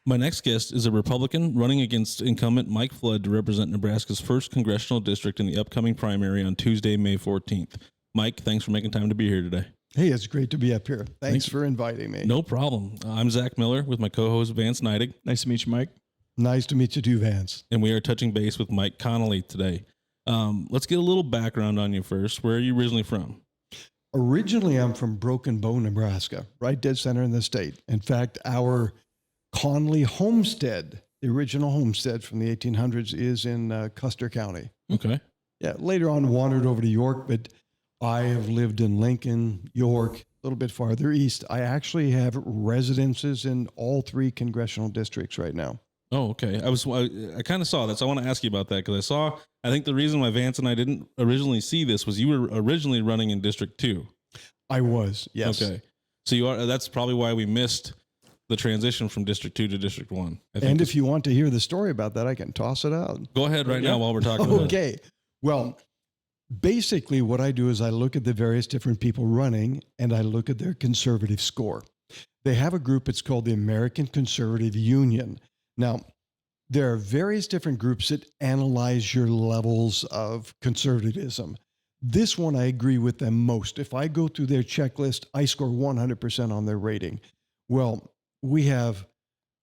My next guest is a Republican running against incumbent Mike Flood to represent Nebraska's 1st congressional district in the upcoming primary on Tuesday, May 14th. Mike, thanks for making time to be here today. Hey, it's great to be up here. Thanks for inviting me. No problem. I'm Zach Miller with my co-host Vance Neidig. Nice to meet you, Mike. Nice to meet you too, Vance. And we are touching base with Mike Connely today. Let's get a little background on you first. Where are you originally from? Originally, I'm from Broken Bow, Nebraska, right dead center in the state. In fact, our Connely homestead, the original homestead from the 1800s, is in Custer County. Okay. Yeah, later on wandered over to York, but I have lived in Lincoln, York, a little bit farther east. I actually have residences in all 3 congressional districts right now. Oh, okay. I kind of saw that, so I want to ask you about that because I think the reason why Vance and I didn't originally see this was you were originally running in District 2. I was, yes. Okay. So that's probably why we missed the transition from District 2 to District 1. And if you want to hear the story about that, I can toss it out. Go ahead now while we're talking about it. Okay. Well, basically what I do is I look at the various different people running and I look at their conservative score. They have a group, it's called the American Conservative Union. Now, there are various different groups that analyze your levels of conservatism. This one, I agree with them most. If I go through their checklist, I score 100% on their rating. Well, we have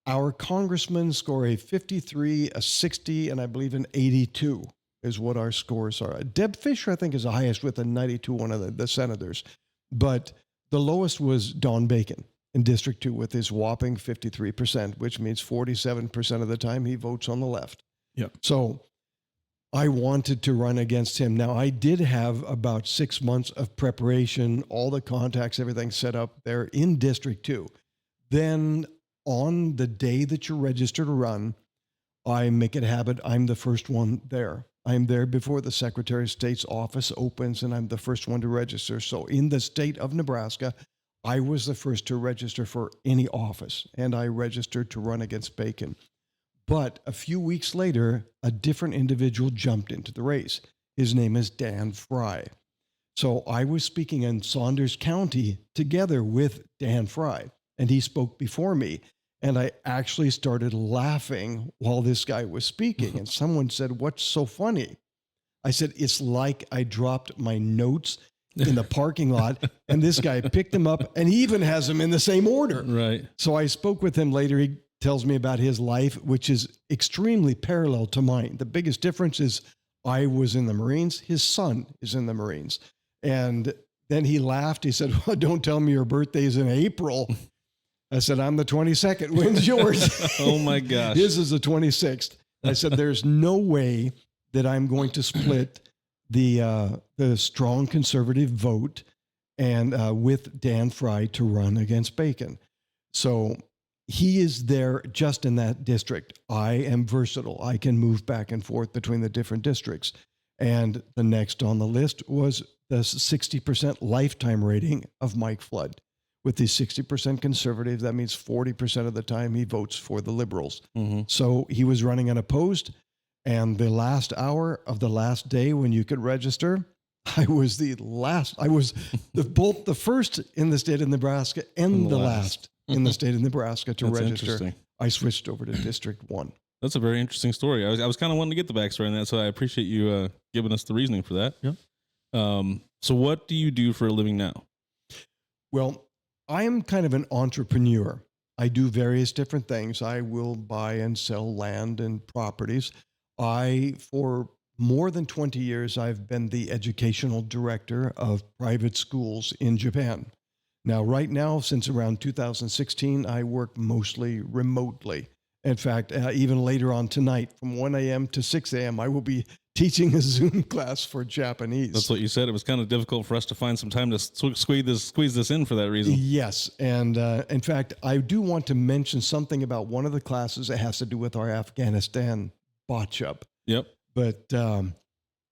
our congressmen score a 53, a 60, and I believe an 82 is what our scores are. Deb Fisher, I think, is the highest with a 92, one of the senators. But the lowest was Don Bacon in District 2 with his whopping 53%, which means 47% of the time he votes on the left. Yep. So I wanted to run against him. Now, I did have about 6 months of preparation, all the contacts, everything set up there in District 2. Then on the day that you register to run, I make it a habit. I'm the first one there. I'm there before the Secretary of State's office opens, and I'm the first one to register. So in the state of Nebraska, I was the first to register for any office, and I registered to run against Bacon. But a few weeks later, a different individual jumped into the race. His name is Dan Fry. So I was speaking in Saunders County together with Dan Fry, and he spoke before me. And I actually started laughing while this guy was speaking. And someone said, "What's so funny?" I said, "It's like I dropped my notes in the parking lot, and this guy picked them up, and he even has them in the same order." Right. So I spoke with him later. He tells me about his life, which is extremely parallel to mine. The biggest difference is I was in the Marines. His son is in the Marines. And then he laughed. He said, "Well, don't tell me your birthday's in April." I said, "I'm the 22nd. When's yours?" Oh, my gosh. His is the 26th. I said, "There's no way that I'm going to split the strong conservative vote and with Dan Fry to run against Bacon." So he is there just in that district. I am versatile. I can move back and forth between the different districts. And the next on the list was the 60% lifetime rating of Mike Flood. With the 60% conservative, that means 40% of the time he votes for the Liberals. Mm-hmm. So he was running unopposed. And the last hour of the last day when you could register, I was both the first in the state of Nebraska and the last in the state of Nebraska to register. I switched over to District 1. That's a very interesting story. I was kind of wanting to get the backstory on that, so I appreciate you giving us the reasoning for that. Yeah. So what do you do for a living now? Well, I am kind of an entrepreneur. I do various different things. I will buy and sell land and properties. For more than 20 years, I've been the educational director of private schools in Japan. Now, right now, since around 2016, I work mostly remotely. In fact, even later on tonight, from 1 a.m. to 6 a.m., I will be teaching a Zoom class for Japanese. That's what you said. It was kind of difficult for us to find some time to squeeze this in for that reason. Yes. And in fact, I do want to mention something about one of the classes that has to do with our Afghanistan botch-up. Yep. But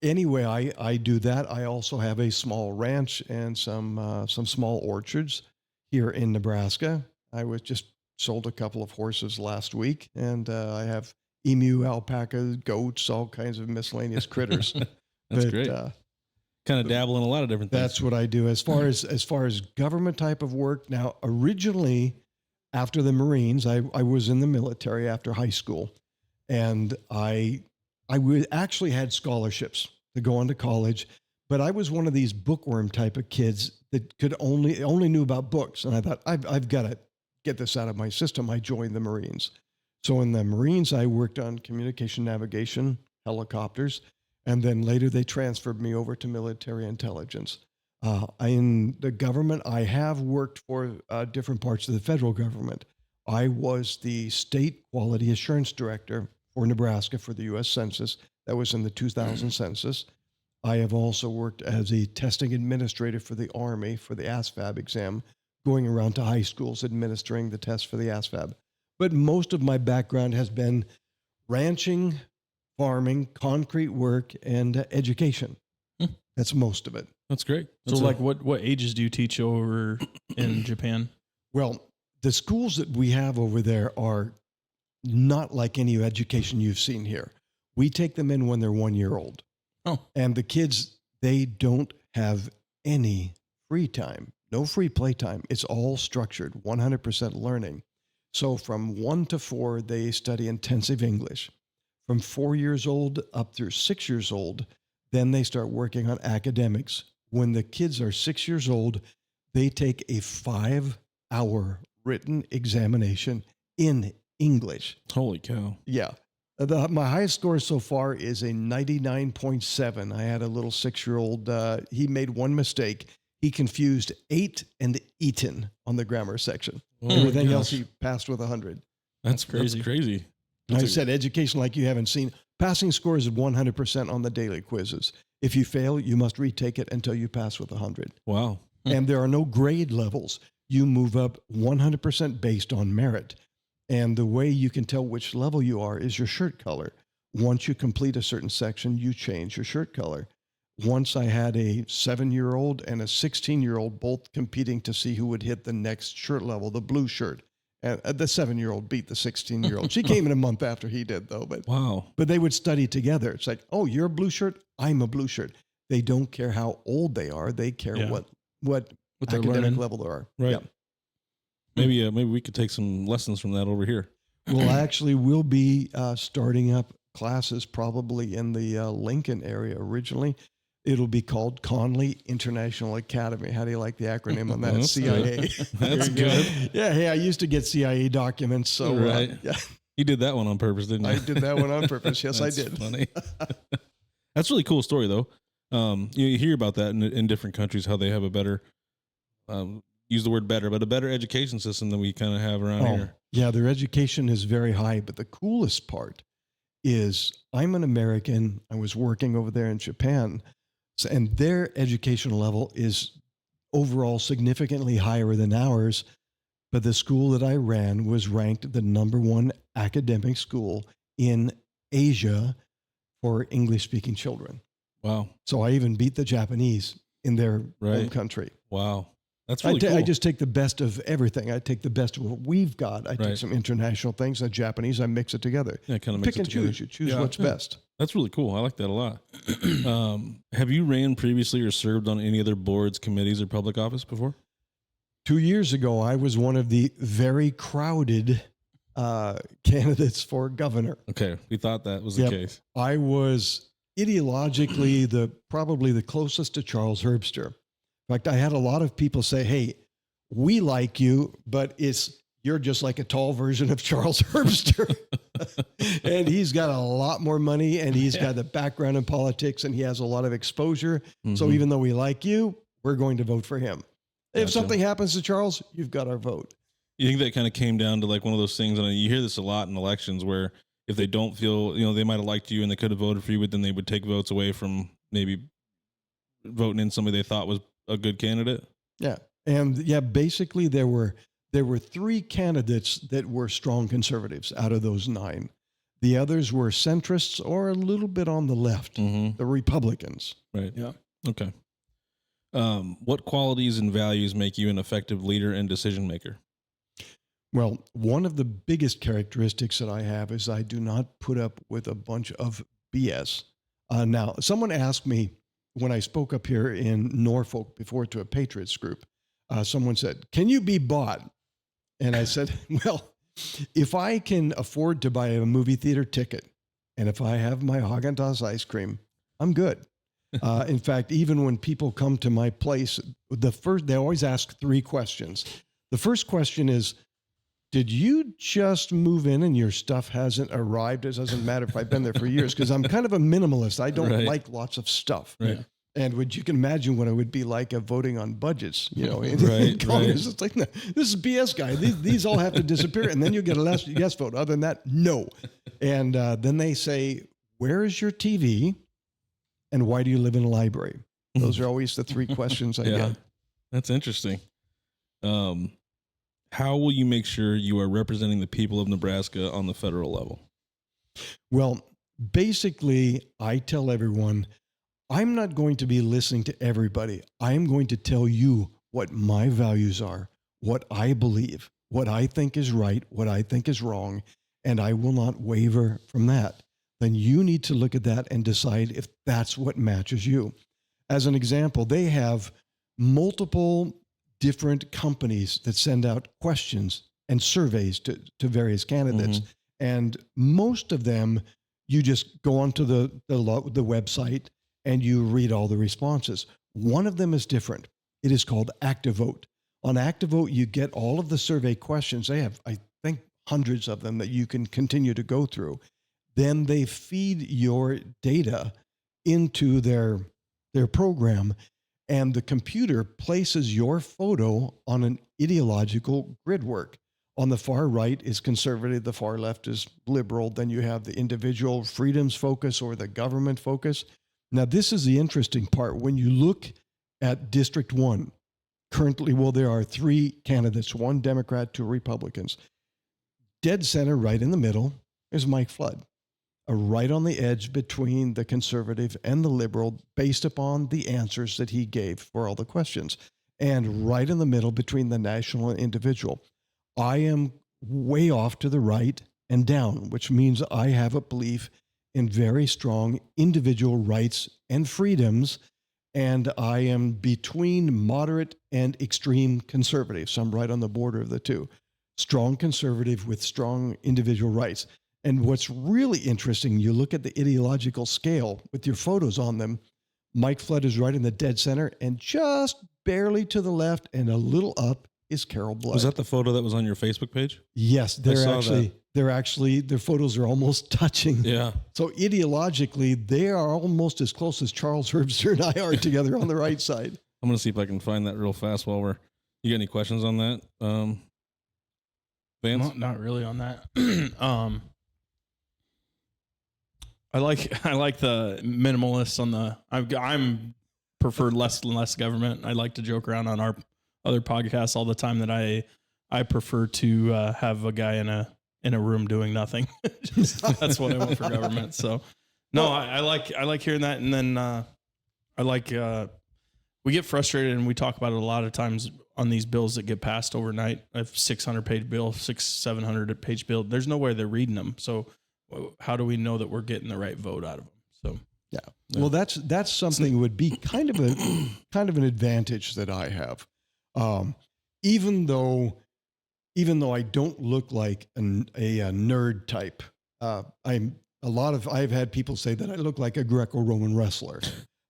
anyway, I do that. I also have a small ranch and some small orchards here in Nebraska. I was just sold a couple of horses last week, and I have emu, alpaca, goats, all kinds of miscellaneous critters. That's great. Kind of dabble in a lot of different things. That's what I do. As far as government type of work, now originally after the Marines, I was in the military after high school, and actually had scholarships to go on to college, but I was one of these bookworm type of kids that could only knew about books, and I thought I've got to get this out of my system. I joined the Marines. So in the Marines, I worked on communication navigation, helicopters, and then later they transferred me over to military intelligence. In the government, I have worked for different parts of the federal government. I was the state quality assurance director for Nebraska for the U.S. Census. That was in the 2000 census. I have also worked as a testing administrator for the Army for the ASVAB exam, going around to high schools administering the test for the ASVAB. But most of my background has been ranching, farming, concrete work, and education. That's most of it. That's great. So like what ages do you teach over in Japan? Well, the schools that we have over there are not like any education you've seen here. We take them in when they're 1 year old. Oh. And the kids, they don't have any free time, no free playtime. It's all structured, 100% learning. So from 1 to 4, they study intensive English. From 4 years old up through 6 years old, then they start working on academics. When the kids are 6 years old, they take a 5-hour written examination in English. Holy cow. Yeah. My highest score so far is a 99.7. I had a little 6-year-old. He made one mistake. He confused 8 and eaten on the grammar section. Oh Everything else he passed with 100. That's crazy. That's crazy. I said education like you haven't seen. Passing score is 100% on the daily quizzes. If you fail, you must retake it until you pass with 100. Wow. And there are no grade levels. You move up 100% based on merit. And the way you can tell which level you are is your shirt color. Once you complete a certain section, you change your shirt color. Once I had a 7-year-old and a 16-year-old both competing to see who would hit the next shirt level, the blue shirt. And the 7-year-old beat the 16-year-old. She came in a month after he did, though. But wow. But they would study together. It's like, oh, you're a blue shirt, I'm a blue shirt. They don't care how old they are. They care what academic level they are. Right. Yeah. Maybe we could take some lessons from that over here. Well, actually, we'll be starting up classes probably in the Lincoln area originally. It'll be called Connely International Academy. How do you like the acronym on that? That's CIA. That's good. Yeah, hey, I used to get CIA documents. So, right. Yeah. You did that one on purpose, didn't you? I did that one on purpose. Yes, I did. Funny. That's a really cool story, though. You hear about that in different countries, how they have a better, use the word better, but a better education system than we kind of have around here. Yeah, their education is very high. But the coolest part is I'm an American. I was working over there in Japan. And their educational level is overall significantly higher than ours. But the school that I ran was ranked the #1 academic school in Asia for English-speaking children. Wow. So I even beat the Japanese in their home country. Wow. That's really cool. I just take the best of everything. I take the best of what we've got. I take some international things, the Japanese, I mix it together. Yeah, kind of mix Pick and choose. You choose what's best. That's really cool. I like that a lot. Have you ran previously or served on any other boards, committees, or public office before? 2 years ago, I was one of the very crowded candidates for governor. Okay, we thought that was the case. I was ideologically probably the closest to Charles Herbster. In fact, I had a lot of people say, hey, we like you, but you're just like a tall version of Charles Herbster. And he's got a lot more money, and he's got the background in politics, and he has a lot of exposure. Mm-hmm. So even though we like you, we're going to vote for him. Gotcha. If something happens to Charles, you've got our vote. You think that kind of came down to like one of those things, and you hear this a lot in elections, where if they don't feel, they might have liked you and they could have voted for you, but then they would take votes away from maybe voting in somebody they thought was a good candidate? Yeah. And basically there were 3 candidates that were strong conservatives out of those 9. The others were centrists or a little bit on the left, the Republicans. Right. Yeah. Okay. What qualities and values make you an effective leader and decision maker? Well, one of the biggest characteristics that I have is I do not put up with a bunch of BS. Now, someone asked me when I spoke up here in Norfolk before to a Patriots group, someone said, can you be bought? And I said, well, if I can afford to buy a movie theater ticket and if I have my Haagen-Dazs ice cream, I'm good. In fact, even when people come to my place, they always ask 3 questions. The first question is, did you just move in and your stuff hasn't arrived? It doesn't matter if I've been there for years, because I'm kind of a minimalist. I don't like lots of stuff. Right. And you can imagine what it would be like of voting on budgets, in Right, Congress. It's like, no, this is BS, guy. These all have to disappear. And then you get a yes vote. Other than that, no. And then they say, where is your TV? And why do you live in a library? Those are always the 3 questions I get. That's interesting. How will you make sure you are representing the people of Nebraska on the federal level? Well, basically, I tell everyone, I'm not going to be listening to everybody. I am going to tell you what my values are, what I believe, what I think is right, what I think is wrong, and I will not waver from that. Then you need to look at that and decide if that's what matches you. As an example, they have multiple different companies that send out questions and surveys to various candidates. And most of them, you just go onto the website and you read all the responses. One of them is different. It is called ActiveVote. On ActiveVote, you get all of the survey questions. They have, I think, hundreds of them that you can continue to go through. Then they feed your data into their program, and the computer places your photo on an ideological grid work. On the far right is conservative, the far left is liberal. Then you have the individual freedoms focus or the government focus. Now, this is the interesting part. When you look at District 1, currently, there are 3 candidates, 1 Democrat, 2 Republicans. Dead center, right in the middle, is Mike Flood. Right on the edge between the conservative and the liberal based upon the answers that he gave for all the questions. And right in the middle between the national and individual. I am way off to the right and down, which means I have a belief in very strong individual rights and freedoms. And I am between moderate and extreme conservative. So I'm right on the border of the 2. Strong conservative with strong individual rights. And what's really interesting, you look at the ideological scale with your photos on them. Mike Flood is right in the dead center, and just barely to the left and a little up is Carol Blood. Was that the photo that was on your Facebook page? Yes, their photos are almost touching. Yeah. So ideologically, they are almost as close as Charles Herbster and I are together on the right side. I'm going to see if I can find that real fast while you got any questions on that? Vance? Not really on that. I like the minimalists on the. I'm prefer less and less government. I like to joke around on our other podcasts all the time that I prefer to have a guy in a room doing nothing. That's what I want for government. So no, I like hearing that, and then I like we get frustrated and we talk about it a lot of times on these bills that get passed overnight. A 600-page bill, 700-page bill. There's no way they're reading them. So how do we know that we're getting the right vote out of them? So yeah. Well, that's something that would be kind of an advantage that I have. Even though I don't look like a nerd type, I've had people say that I look like a Greco-Roman wrestler.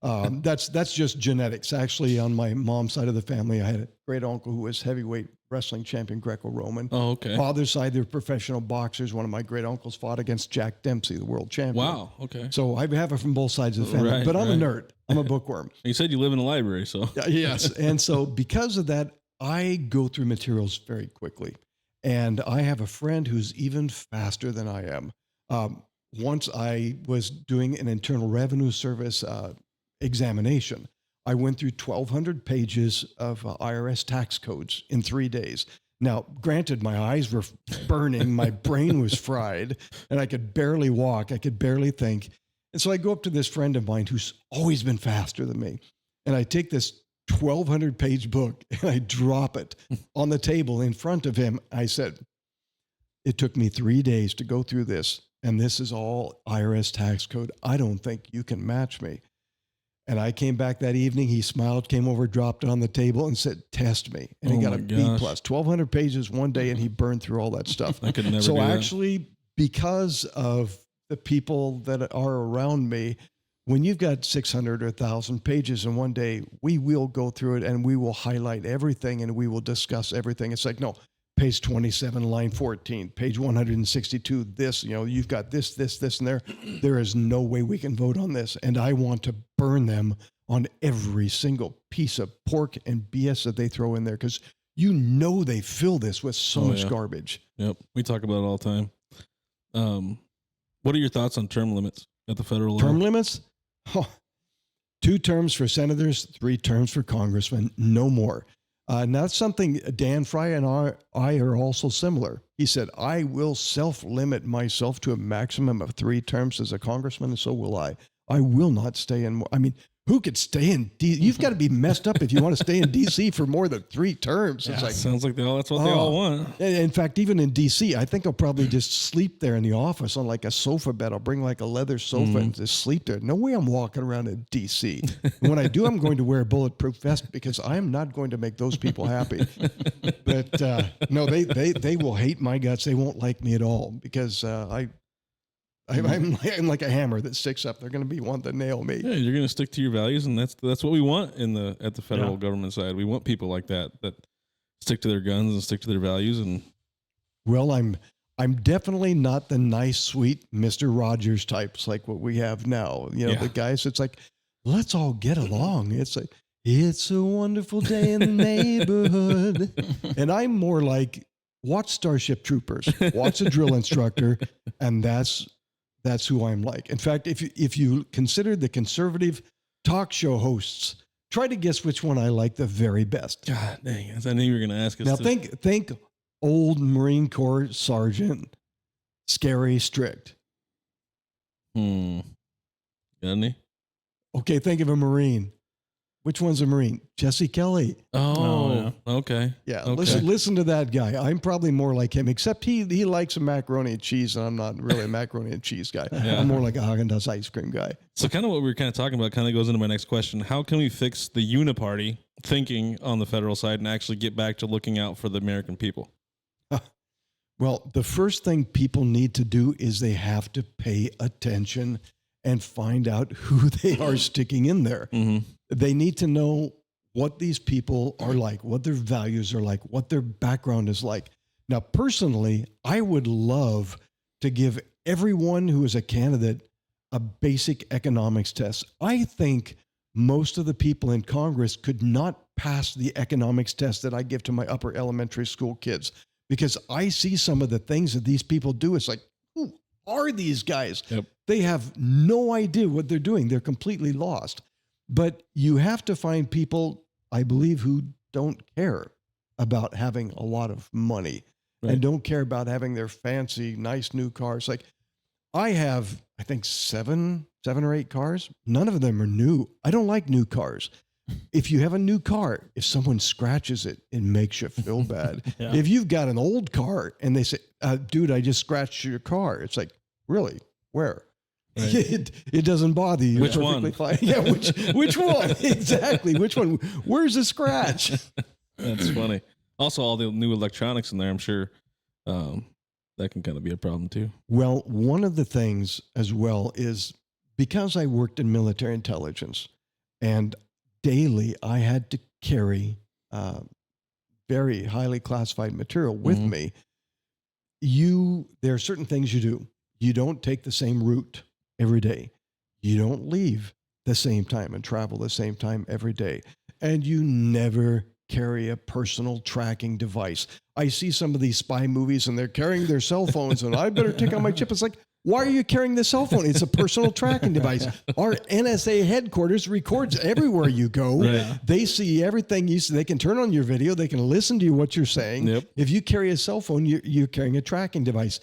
That's just genetics. Actually, on my mom's side of the family, I had a great uncle who was heavyweight wrestling champion, Greco-Roman. Oh, okay. Father's side, they're professional boxers. One of my great uncles fought against Jack Dempsey, the world champion. Wow. Okay. So I have it from both sides of the family. Right, but I'm a nerd. I'm a bookworm. You said you live in a library, so. Yes. And so because of that, I go through materials very quickly. And I have a friend who's even faster than I am. Once I was doing an Internal Revenue Service examination. I went through 1,200 pages of IRS tax codes in 3 days. Now, granted, my eyes were burning, my brain was fried, and I could barely walk, I could barely think. And so I go up to this friend of mine who's always been faster than me, and I take this 1,200-page book and I drop it on the table in front of him. I said, it took me 3 days to go through this, and this is all IRS tax code. I don't think you can match me. And I came back that evening. He smiled, came over, dropped it on the table, and said, "Test me." And he got a B plus, 1,200 pages one day, and he burned through all that stuff. I could never. So do that. actually, because of the people that are around me, when you've got 600 or 1,000 pages in one day, we will go through it and we will highlight everything and we will discuss everything. It's like, no, page 27, line 14, page 162, this, you've got this, and there. There is no way we can vote on this. And I want to burn them on every single piece of pork and BS that they throw in there, because they fill this with so much garbage. Yep. We talk about it all the time. What are your thoughts on term limits at the federal level? Term limits? 2 terms for senators, 3 terms for congressmen, no more. And that's something Dan Fry and I are also similar. He said, I will self-limit myself to a maximum of 3 terms as a congressman, and so will I. I will not stay in more. I mean, who could stay in D.C.? You've got to be messed up if you want to stay in D.C. for more than 3 terms. Yeah, it's like, sounds like that's what they all want. In fact, even in D.C., I think I'll probably just sleep there in the office on like a sofa bed. I'll bring like a leather sofa and just sleep there. No way I'm walking around in D.C. And when I do, I'm going to wear a bulletproof vest, because I am not going to make those people happy. But no, they will hate my guts. They won't like me at all, because I'm like a hammer that sticks up. They're going to be one to nail me. Yeah, you're going to stick to your values, and that's what we want at the federal government side. We want people like that stick to their guns and stick to their values. And well, I'm definitely not the nice, sweet Mr. Rogers types like what we have now. The guys. It's like, let's all get along. It's like, it's a wonderful day in the neighborhood, and I'm more like, watch Starship Troopers, watch a drill instructor, and that's who I'm like. In fact, if you consider the conservative talk show hosts, try to guess which one I like the very best. God dang, I knew you were going to ask us. Now think old Marine Corps Sergeant, scary, strict. Got any? Okay, think of a Marine. Which one's a Marine? Jesse Kelly. Oh, okay. Yeah, okay. Listen to that guy. I'm probably more like him, except he likes a macaroni and cheese, and I'm not really a macaroni and cheese guy. Yeah. I'm more like a Haagen-Dazs ice cream guy. So kind of what we were kind of talking about kind of goes into my next question. How can we fix the uniparty thinking on the federal side and actually get back to looking out for the American people? Well, the first thing people need to do is they have to pay attention and find out who they are sticking in there. Mm-hmm. They need to know what these people are like, what their values are like, what their background is like. Now, personally, I would love to give everyone who is a candidate a basic economics test. I think most of the people in Congress could not pass the economics test that I give to my upper elementary school kids, because I see some of the things that these people do. It's like, who are these guys? Yep. They have no idea what they're doing. They're completely lost. But you have to find people, I believe, who don't care about having a lot of money and don't care about having their fancy, nice new cars. Like, I have, I think, seven or 8 cars. None of them are new. I don't like new cars. If you have a new car, if someone scratches it, it makes you feel bad. Yeah. If you've got an old car and they say, dude, I just scratched your car. It's like, really? Where? Right. It doesn't bother you. Which one? Fine. Yeah, which one? Exactly. Which one? Where's the scratch? That's funny. Also, all the new electronics in there, I'm sure that can kind of be a problem too. Well, one of the things as well is, because I worked in military intelligence and daily I had to carry very highly classified material with me. There are certain things you do. You don't take the same route every day. You don't leave the same time and travel the same time every day. And you never carry a personal tracking device. I see some of these spy movies and they're carrying their cell phones, and I better take out my chip. It's like, why are you carrying the cell phone? It's a personal tracking device. Our NSA headquarters records everywhere you go. Right. They see everything you say. They can turn on your video. They can listen to what you're saying. Yep. If you carry a cell phone, you're carrying a tracking device.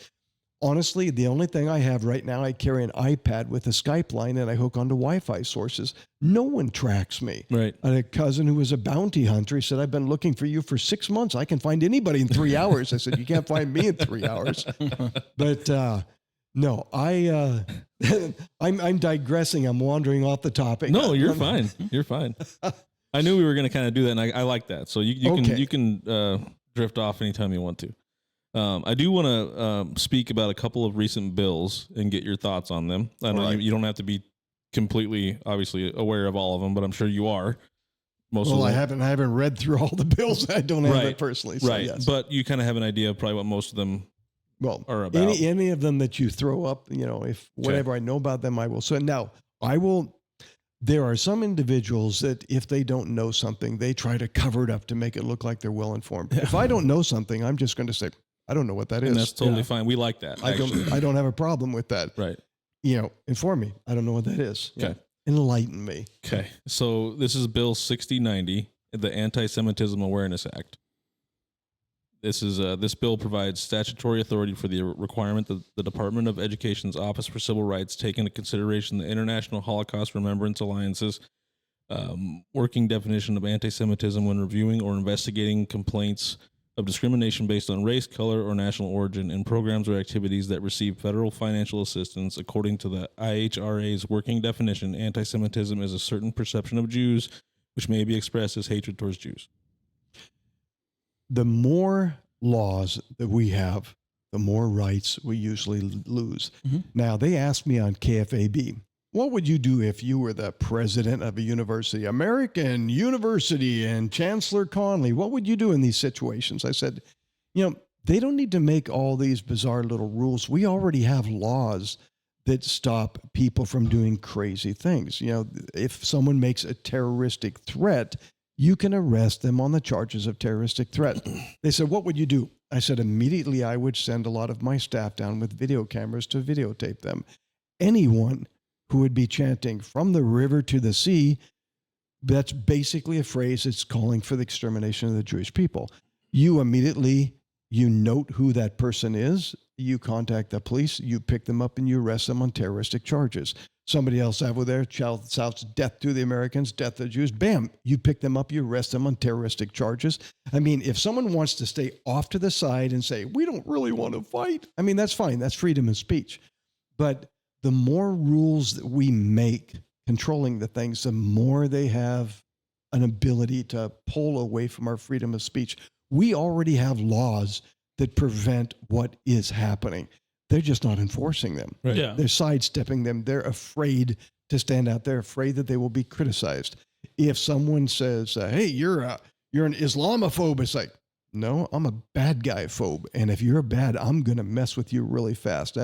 Honestly, the only thing I have right now, I carry an iPad with a Skype line and I hook onto Wi-Fi sources. No one tracks me. Right. I had a cousin who was a bounty hunter. He said, I've been looking for you for 6 months. I can find anybody in 3 hours. I said, you can't find me in 3 hours. But No, I'm digressing. I'm wandering off the topic. No, you're fine. You're fine. I knew we were going to kind of do that, and I like that. So you can drift off anytime you want to. I do want to speak about a couple of recent bills and get your thoughts on them. I know you don't have to be completely, obviously, aware of all of them, but I'm sure you are. I haven't read through all the bills. I don't have it personally. So right, yes. But you kind of have an idea of probably what most of them are about. Any of them that you throw up, if whatever I know about them, I will. So now I will. There are some individuals that if they don't know something, they try to cover it up to make it look like they're well informed. Yeah. If I don't know something, I'm just going to say, I don't know what that is. And that's totally fine. We like that. I don't have a problem with that. Right. Inform me. I don't know what that is. Okay. Yeah. Enlighten me. Okay. So this is Bill 6090, the Antisemitism Awareness Act. This bill provides statutory authority for the requirement that the Department of Education's Office for Civil Rights take into consideration the International Holocaust Remembrance Alliance's working definition of anti-Semitism when reviewing or investigating complaints of discrimination based on race, color, or national origin in programs or activities that receive federal financial assistance. According to the IHRA's working definition, anti-Semitism is a certain perception of Jews which may be expressed as hatred towards Jews. The more laws that we have, the more rights we usually lose. Mm-hmm. Now, they asked me on KFAB, what would you do if you were the president of a university, American University, and Chancellor Connely? What would you do in these situations? I said, they don't need to make all these bizarre little rules. We already have laws that stop people from doing crazy things. If someone makes a terroristic threat, you can arrest them on the charges of terroristic threat. They said, what would you do? I said, immediately I would send a lot of my staff down with video cameras to videotape them. Anyone who would be chanting from the river to the sea, that's basically a phrase that's calling for the extermination of the Jewish people. You immediately, note who that person is, you contact the police, you pick them up and you arrest them on terroristic charges. Somebody else over there shouts death to the Americans, death to the Jews. Bam, you pick them up, you arrest them on terroristic charges. I mean, if someone wants to stay off to the side and say, we don't really want to fight, that's fine. That's freedom of speech. But the more rules that we make controlling the things, the more they have an ability to pull away from our freedom of speech. We already have laws that prevent what is happening. They're just not enforcing them. Right. Yeah. They're sidestepping them. They're afraid to stand out. They're afraid that they will be criticized. If someone says, hey, you're an Islamophobe, it's like, no, I'm a bad guy phobe. And if you're bad, I'm going to mess with you really fast.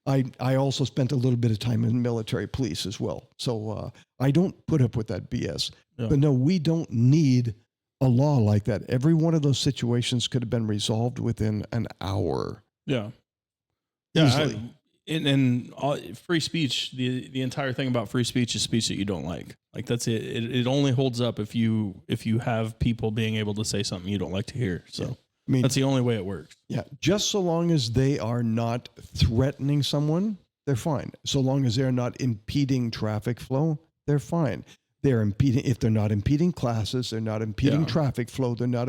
I also spent a little bit of time in military police as well. So I don't put up with that BS. Yeah. But no, we don't need a law like that. Every one of those situations could have been resolved within an hour. Yeah. Easily. And free speech, the entire thing about free speech is speech that you don't like. Like that's it. It only holds up if you have people being able to say something you don't like to hear. So that's the only way it works. Yeah. Just so long as they are not threatening someone, they're fine. So long as they're not impeding traffic flow, they're fine. They're impeding, if they're not impeding classes, they're not impeding traffic flow, they're not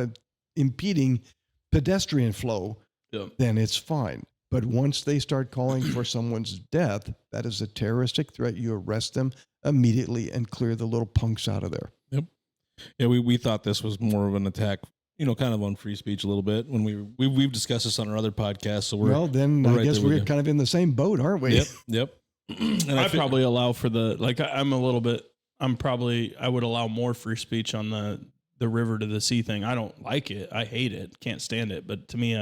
impeding pedestrian flow, then it's fine. But once they start calling for someone's death, that is a terroristic threat. You arrest them immediately and clear the little punks out of there. Yep. Yeah, we thought this was more of an attack, kind of on free speech a little bit when we've discussed this on our other podcasts. So I guess we're kind of in the same boat, aren't we? Yep. And I probably allow for I would allow more free speech on the river to the sea thing. I don't like it. I hate it. Can't stand it. But to me,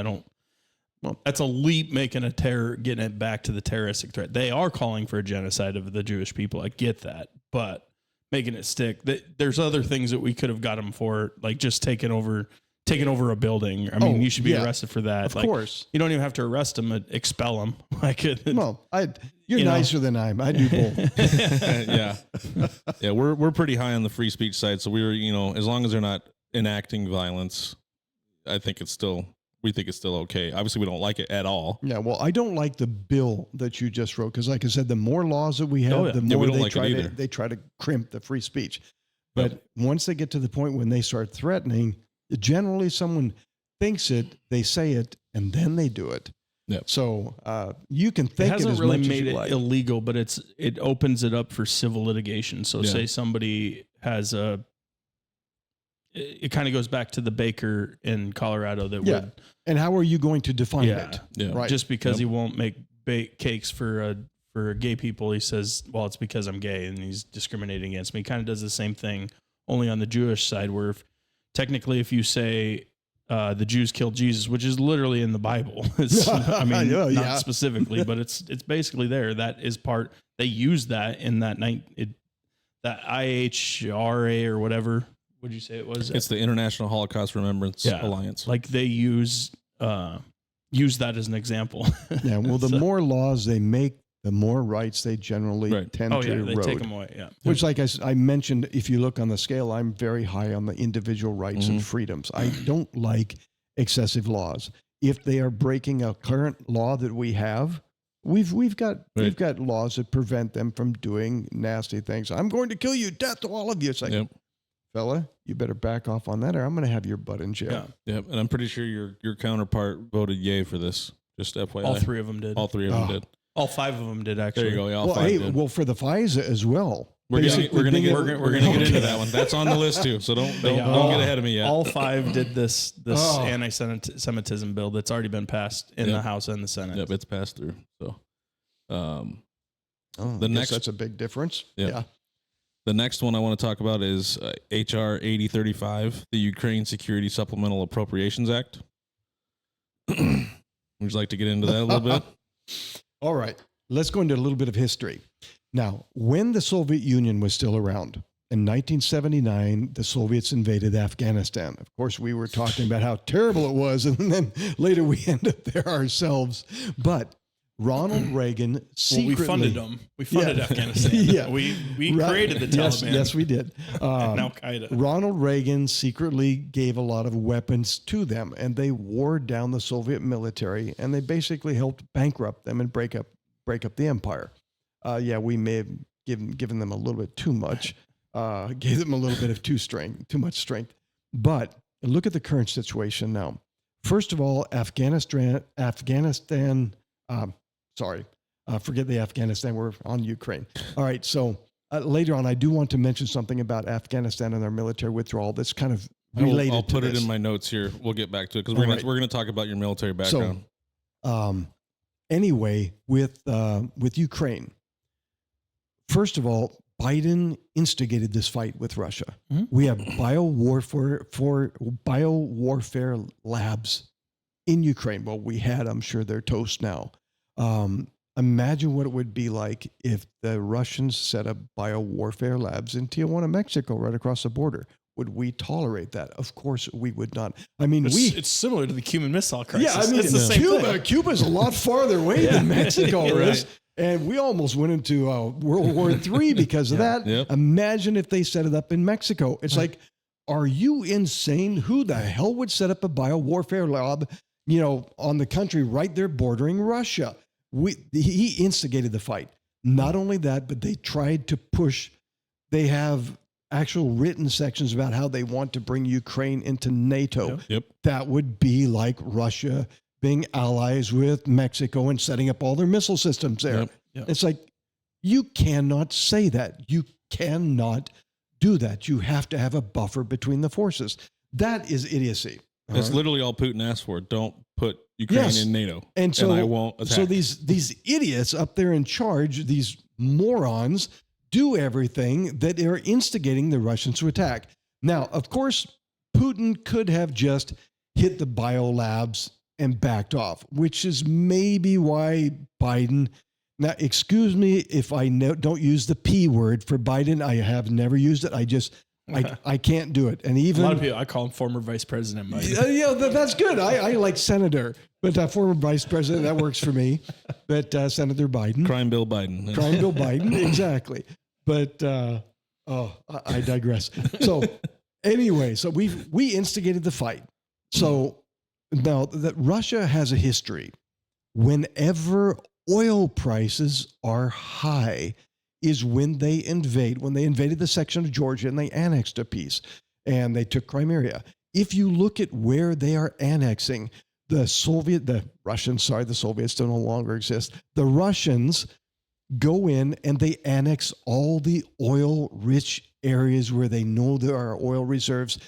that's a leap getting it back to the terroristic threat. They are calling for a genocide of the Jewish people. I get that, but making it stick. There's other things that we could have got them for, like just taking over a building. I mean, you should be arrested for that. Of course. You don't even have to arrest them, expel them. You're nicer than I am. I do both. Yeah. We're pretty high on the free speech side. So as long as they're not enacting violence, we think it's still okay. Obviously, we don't like it at all. Yeah, well, I don't like the bill that you just wrote because, like I said, the more laws that we have, the more they try to crimp the free speech. But once they get to the point when they start threatening, generally someone thinks it, they say it, and then they do it. Yep. So you can think It hasn't as really much made as you it like. illegal, but it opens it up for civil litigation. So Yeah. say somebody has it kind of goes back to the baker in Colorado that Yeah. would, And how are you going to define yeah, it? Yeah. Right. just because Yep. he won't make cakes for gay people, he says, well, it's because I'm gay and he's discriminating against me. He kind of does the same thing, only on the Jewish side, where technically if you say the Jews killed Jesus, which is literally in the Bible, it's, I mean, Yeah, yeah. not specifically, but it's basically there. That is part, they use that in that that IHRA or whatever. Would you say it was? It's the International Holocaust Remembrance Yeah. Alliance. Like they use that as an example. Yeah. Well, the So- more laws they make, the more rights they generally Right. tend oh to yeah, erode. they take them away. Yeah. Which, like I mentioned, if you look on the scale, I'm very high on the individual rights and freedoms. I don't like excessive laws. If they are breaking a current law that we have, we've got laws that prevent them from doing nasty things. I'm going to kill you, death to all of you. It's like, Yep. fella, you better back off on that, or I'm going to have your butt in jail. Yeah. Yep. And I'm pretty sure your counterpart voted yay for this. Just FYI. All three of them did. All three of them Oh. did. All five of them did actually. There you go. Yeah, all Well, five hey, did. well, for the FISA as well. We're gonna Basically get being- get into that one. That's on the list too. So don't get ahead of me yet. All five did this Oh. anti-Semitism bill that's already been passed in the House and the Senate. Yep, it's passed through. So, Oh, The I guess next- that's a big difference. Yeah. Yeah. the next one I want to talk about is HR 8035, the Ukraine Security Supplemental Appropriations Act. Would you like to get into that a little bit? All right. Let's go into a little bit of history. Now, when the Soviet Union was still around, in 1979, the Soviets invaded Afghanistan. Of course, we were talking about how terrible it was, and then later we end up there ourselves. But Ronald Reagan Well, secretly... we funded them. We funded Yeah. Afghanistan. Yeah. We Right. created the Taliban. Yes, we did. And Al Qaeda. Ronald Reagan secretly gave a lot of weapons to them, and they wore down the Soviet military, and they basically helped bankrupt them and break up the empire. We may have given them a little bit too much, gave them a little bit of too much strength. But look at the current situation now. First of all, forget the Afghanistan. We're on Ukraine. All right. So later on, I do want to mention something about Afghanistan and their military withdrawal that's kind of related. I'll put to it this. in my notes here. We'll get back to it because All right. we're gonna talk about your military background. Anyway, with Ukraine, first of all, Biden instigated this fight with Russia. Mhm. We have biowarfare labs in Ukraine. Well, we had. I'm sure they're toast now. Imagine what it would be like if the Russians set up biowarfare labs in Tijuana, Mexico, right across the border. Would we tolerate that? Of course, we would not. I mean, It's similar to the Cuban Missile Crisis. yeah, I mean, it's the same thing. Cuba's a lot farther away than Mexico Right. is. And we almost went into World War III because of that. Yep. Imagine if they set it up in Mexico. It's like, are you insane? Who the hell would set up a biowarfare lab, on the country right there bordering Russia? He instigated the fight. Not only that, but they tried to push. They have actual written sections about how they want to bring Ukraine into NATO. Yep. That would be like Russia being allies with Mexico and setting up all their missile systems there. Yep. It's like, you cannot say that. You cannot do that. You have to have a buffer between the forces. That is idiocy. That's literally all Putin asked for. Don't put Ukraine Yes. in NATO, And so, I won't attack. so these idiots up there in charge, these morons, do everything that are instigating the Russians to attack. Now, of course, Putin could have just hit the biolabs and backed off, which is maybe why Biden. Now, excuse me if I don't use the P word for Biden. I have never used it. I can't do it. And A even lot of people, I call him former Vice President Biden. that's good. I like Senator, but former Vice President, that works for me. But Senator Biden. Crime Bill Biden. Crime Bill Biden, exactly. But I digress. So anyway, so we instigated the fight. So now that Russia has a history, whenever oil prices are high, is when they invade. When they invaded the section of Georgia and they annexed a piece, and they took Crimea. If you look at where they are annexing, the Soviets don't no longer exist. The Russians go in and they annex all the oil-rich areas where they know there are oil reserves.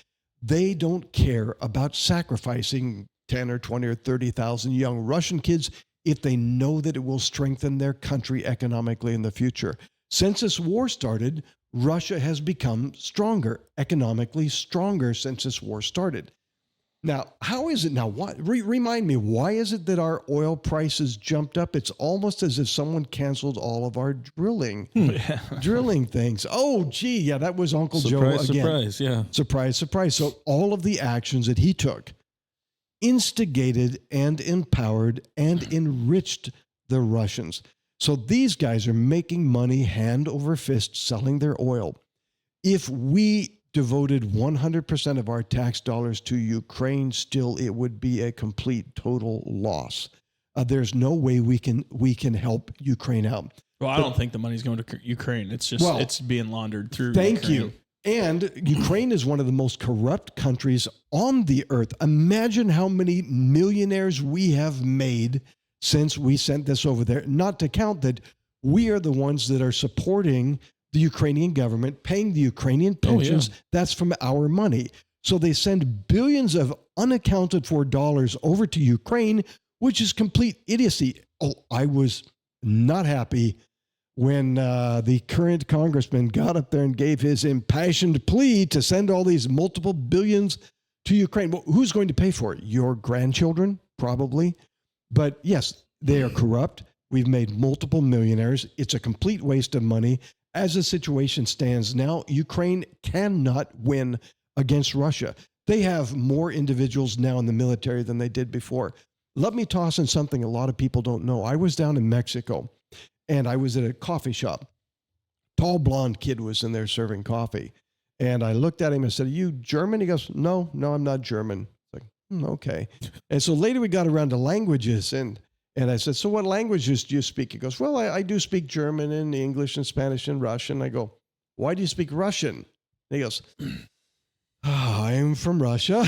They don't care about sacrificing 10 or 20 or 30,000 young Russian kids if they know that it will strengthen their country economically in the future. Since this war started, Russia has become stronger, economically stronger since this war started. Now, how is it now? Remind me, why is it that our oil prices jumped up? It's almost as if someone canceled all of our drilling things. Oh, gee, yeah, that was Uncle Joe again. Surprise, yeah. Surprise, surprise. So all of the actions that he took instigated and empowered and enriched the Russians. So these guys are making money hand over fist selling their oil. If we devoted 100% of our tax dollars to Ukraine, still it would be a complete total loss. There's no way we can help Ukraine out. Well, I don't think the money's going to Ukraine. It's just it's being laundered through. Thank Ukraine. you. And Ukraine is one of the most corrupt countries on the earth. Imagine how many millionaires we have made since we sent this over there. Not to count that we are the ones that are supporting the Ukrainian government, paying the Ukrainian pensions. That's from our money. So they send billions of unaccounted for dollars over to Ukraine, which is complete idiocy. Oh, I was not happy when the current congressman got up there and gave his impassioned plea to send all these multiple billions to Ukraine. Well, who's going to pay for it? Your grandchildren, probably. But yes, they are corrupt. We've made multiple millionaires. It's a complete waste of money. As the situation stands now, Ukraine cannot win against Russia. They have more individuals now in the military than they did before. Let me toss in something a lot of people don't know. I was down in Mexico, and I was at a coffee shop. Tall, blonde kid was in there serving coffee. And I looked at him and said, "Are you German?" He goes, No, I'm not German. It's like, okay. And so later we got around to languages, and I said, "So what languages do you speak?" He goes, "Well, I do speak German and English and Spanish and Russian." I go, "Why do you speak Russian?" And he goes, "I'm from Russia."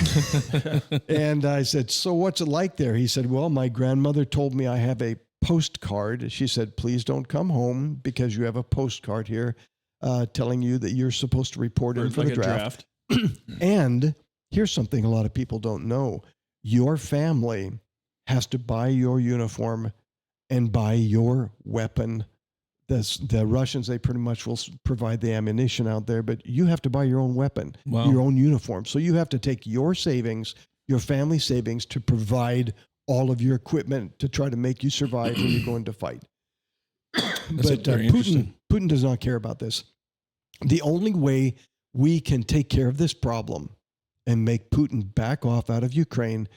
And I said, "So what's it like there?" He said, "Well, my grandmother told me I have a postcard." She said, "Please don't come home because you have a postcard here telling you that you're supposed to report in for the draft." And here's something a lot of people don't know. Your family has to buy your uniform and buy your weapon. The Russians, they pretty much will provide the ammunition out there, but you have to buy your own weapon, your own uniform. So you have to take your savings, your family savings, to provide all of your equipment to try to make you survive when you go into fight. But Putin does not care about this. The only way we can take care of this problem and make Putin back off out of Ukraine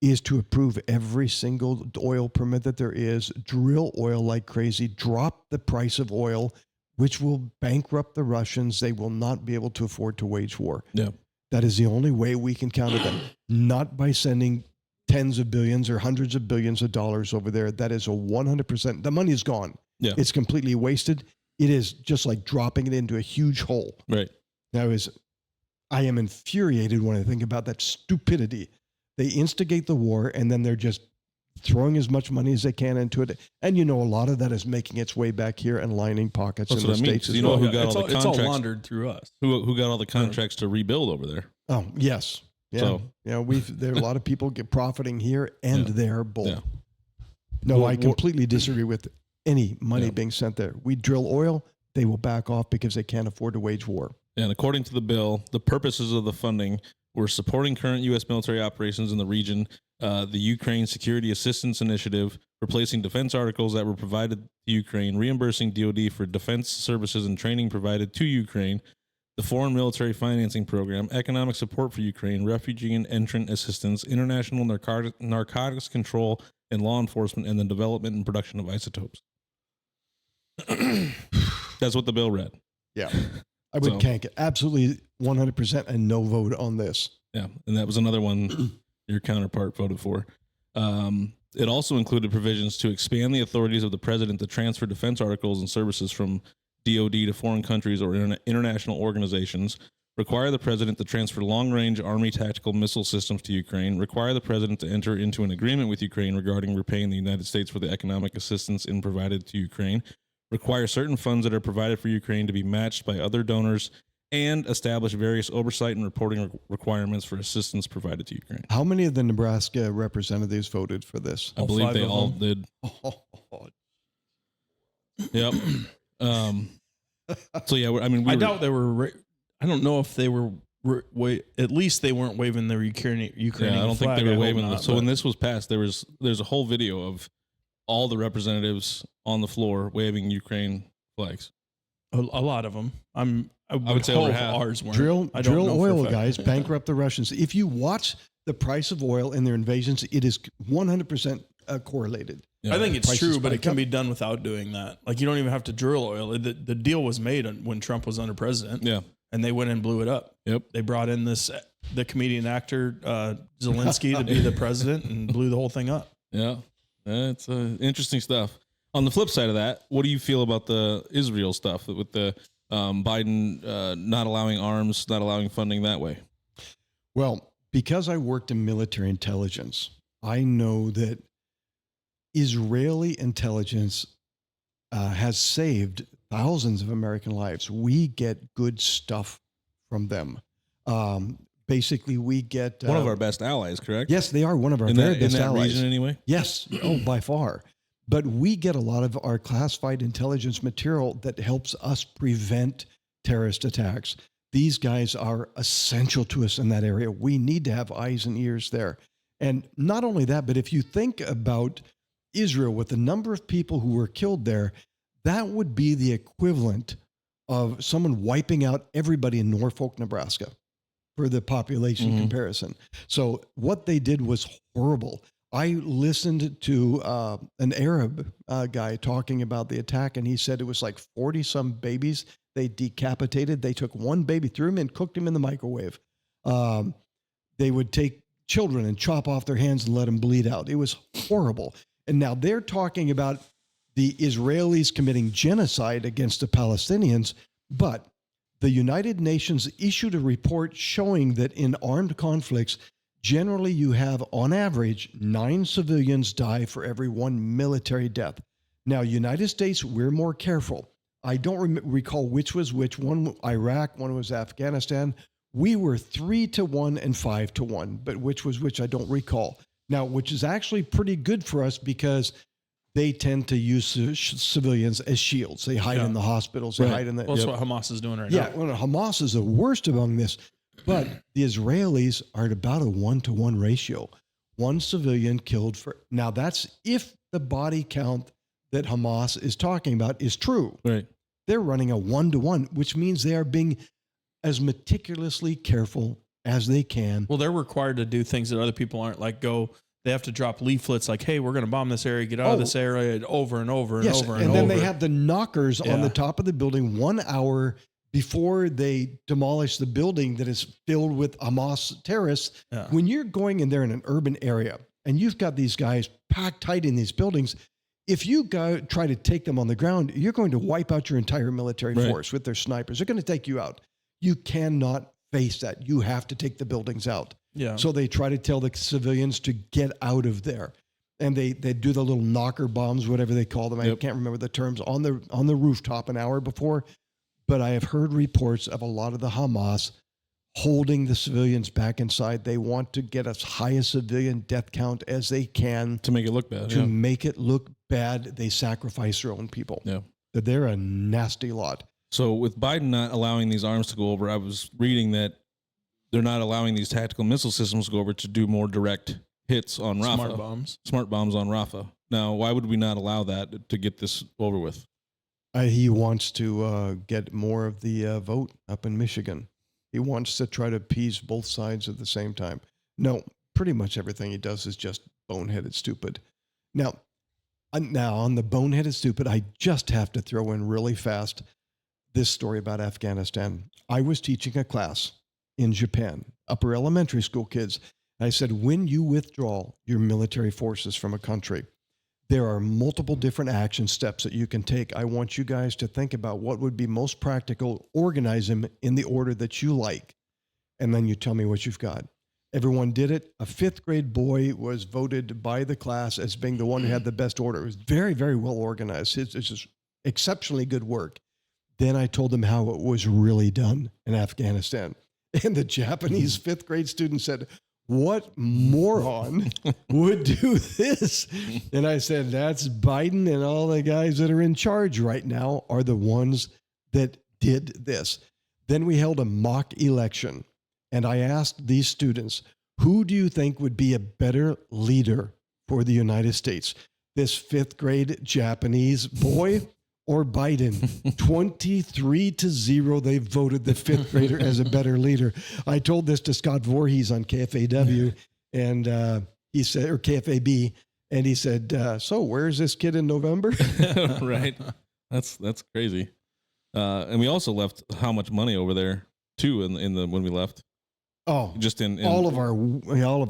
is to approve every single oil permit that there is, drill oil like crazy, drop the price of oil, which will bankrupt the Russians. They will not be able to afford to wage war. Yeah. That is the only way we can counter them, not by sending tens of billions or hundreds of billions of dollars over there. That is a 100%. The money is gone. Yeah. It's completely wasted. It is just like dropping it into a huge hole. Right. I am infuriated when I think about that stupidity. They instigate the war, and then they're just throwing as much money as they can into it. And a lot of that is making its way back here and lining pockets in the States. You know who got all the contracts? It's all laundered through us. Who got all the contracts to rebuild over there? Oh, yes. Yeah. So, there are a lot of people profiting here and there both. Yeah. No, Well, I completely disagree with any money being sent there. We drill oil, they will back off because they can't afford to wage war. And according to the bill, the purposes of the funding were supporting current U.S. military operations in the region, the Ukraine Security Assistance Initiative, replacing defense articles that were provided to Ukraine, reimbursing DoD for defense services and training provided to Ukraine, the Foreign Military Financing Program, economic support for Ukraine, refugee and entrant assistance, international narcotics control and law enforcement, and the development and production of isotopes. That's what the bill read. Yeah. I would cank it. Absolutely 100% a no vote on this. Yeah. And that was another one your counterpart voted for. It also included provisions to expand the authorities of the president to transfer defense articles and services from DoD to foreign countries or international organizations, require the president to transfer long-range Army tactical missile systems to Ukraine, require the president to enter into an agreement with Ukraine regarding repaying the United States for the economic assistance provided to Ukraine, require certain funds that are provided for Ukraine to be matched by other donors, and establish various oversight and reporting requirements for assistance provided to Ukraine. How many of the Nebraska representatives voted for this? I believe they all did. Yep. So yeah, I mean, I doubt they were. I don't know if they were. At least they weren't waving their Ukrainian. Yeah, I don't think they were waving. Not, so when this was passed, there's a whole video of all the representatives on the floor waving Ukraine flags. A lot of them. I would say over half. Ours weren't. Drill I don't know for a oil, fact. guys, bankrupt the Russians. If you watch the price of oil in their invasions, it is 100% correlated. I think it's Prices true, but it spike can up. be done without doing that. Like you don't even have to drill oil. The deal was made when Trump was under president. Yeah. And they went and blew it up. Yep. They brought in the comedian actor Zelensky to be the president and blew the whole thing up. Yeah. It's interesting stuff. On the flip side of that, what do you feel about the Israel stuff with the Biden not allowing arms, not allowing funding that way? Well, because I worked in military intelligence, I know that Israeli intelligence has saved thousands of American lives. We get good stuff from them. Basically, we get One of our best allies, correct? Yes, they are one of our in very that, best in that allies. region anyway? Yes, by far. But we get a lot of our classified intelligence material that helps us prevent terrorist attacks. These guys are essential to us in that area. We need to have eyes and ears there. And not only that, but if you think about Israel with the number of people who were killed there, that would be the equivalent of someone wiping out everybody in Norfolk, Nebraska for the population comparison. So what they did was horrible. I listened to an Arab guy talking about the attack, and he said it was like 40-some babies they decapitated. They took one baby, threw him in, cooked him in the microwave. They would take children and chop off their hands and let them bleed out. It was horrible. And now they're talking about the Israelis committing genocide against the Palestinians, but the United Nations issued a report showing that in armed conflicts, generally you have, on average, 9 civilians die for every 1 military death. Now, United States, we're more careful. I don't recall which was which. One, Iraq, one was Afghanistan. We were 3-1 and 5-1, but which was which, I don't recall. Now, which is actually pretty good for us because they tend to use civilians as shields. They hide in the hospitals. They hide in the... Well, that's what Hamas is doing right now. Yeah, well, Hamas is the worst among this. But the Israelis are at about a 1-to-1 ratio. 1 civilian killed for... Now, that's if the body count that Hamas is talking about is true. Right. They're running a 1-to-1, which means they are being as meticulously careful as they can. Well, they're required to do things that other people aren't. Like they have to drop leaflets like, hey, we're going to bomb this area, get out of this area, over and over and over and over. And then they have the knockers on the top of the building 1 hour before they demolish the building that is filled with Hamas terrorists. Yeah. When you're going in there in an urban area and you've got these guys packed tight in these buildings, if you try to take them on the ground, you're going to wipe out your entire military force with their snipers. They're going to take you out. You cannot face that. You have to take the buildings out. Yeah. So they try to tell the civilians to get out of there. And they do the little knocker bombs, whatever they call them. I can't remember the terms, on the rooftop an hour before. But I have heard reports of a lot of the Hamas holding the civilians back inside. They want to get as high a civilian death count as they can. To make it look bad. To make it look bad, they sacrifice their own people. Yeah. They're a nasty lot. So with Biden not allowing these arms to go over, I was reading that they're not allowing these tactical missile systems to go over to do more direct hits on Rafah. Smart bombs on Rafah. Now, why would we not allow that to get this over with? He wants to get more of the vote up in Michigan. He wants to try to appease both sides at the same time. No, pretty much everything he does is just boneheaded stupid. Now on the boneheaded stupid, I just have to throw in really fast this story about Afghanistan. I was teaching a class in Japan, upper elementary school kids. I said, when you withdraw your military forces from a country, There are multiple different action steps that you can take. I want you guys to think about what would be most practical, organize them in the order that you like, and then you tell me what you've got. Everyone did it. A 5th grade boy was voted by the class as being the one who had the best order. It was very, very well organized. It's just exceptionally good work. Then I told them how it was really done in Afghanistan. And the Japanese 5th grade student said, "What moron would do this?" And I said, "That's Biden, and all the guys that are in charge right now are the ones that did this." Then we held a mock election. And I asked these students, who do you think would be a better leader for the United States? This 5th grade Japanese boy or Biden? 23-0, they voted the 5th grader as a better leader. I told this to Scott Voorhees on KFAW, and he said, or KFAB, and he said, "So where's this kid in November?" Right. That's crazy. And we also left how much money over there too in the when we left. Oh, Just in all of our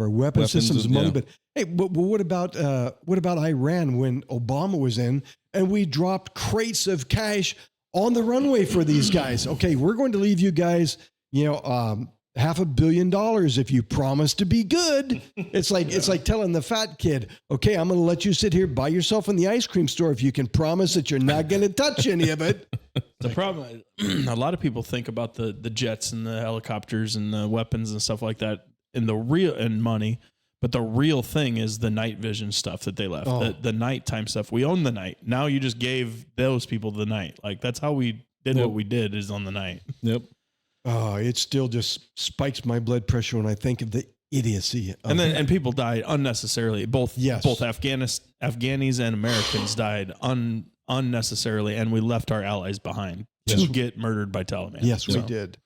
weapon systems, money. yeah. But hey, what about Iran when Obama was in and we dropped crates of cash on the runway for these guys? Okay, we're going to leave you guys, $500 million if you promise to be good. It's like telling the fat kid, "Okay, I'm going to let you sit here by yourself in the ice cream store if you can promise that you're not going to touch any of it." The problem, a lot of people think about the jets and the helicopters and the weapons and stuff like that and money, but the real thing is the night vision stuff that they left, the nighttime stuff. We own the night. Now you just gave those people the night. Like, that's how we did what we did, is on the night. Yep. Oh, it still just spikes my blood pressure when I think of the idiocy. And people died unnecessarily. Both Yes. Afghanis and Americans died unnecessarily, and we left our allies behind to get murdered by Taliban. Yes, we did.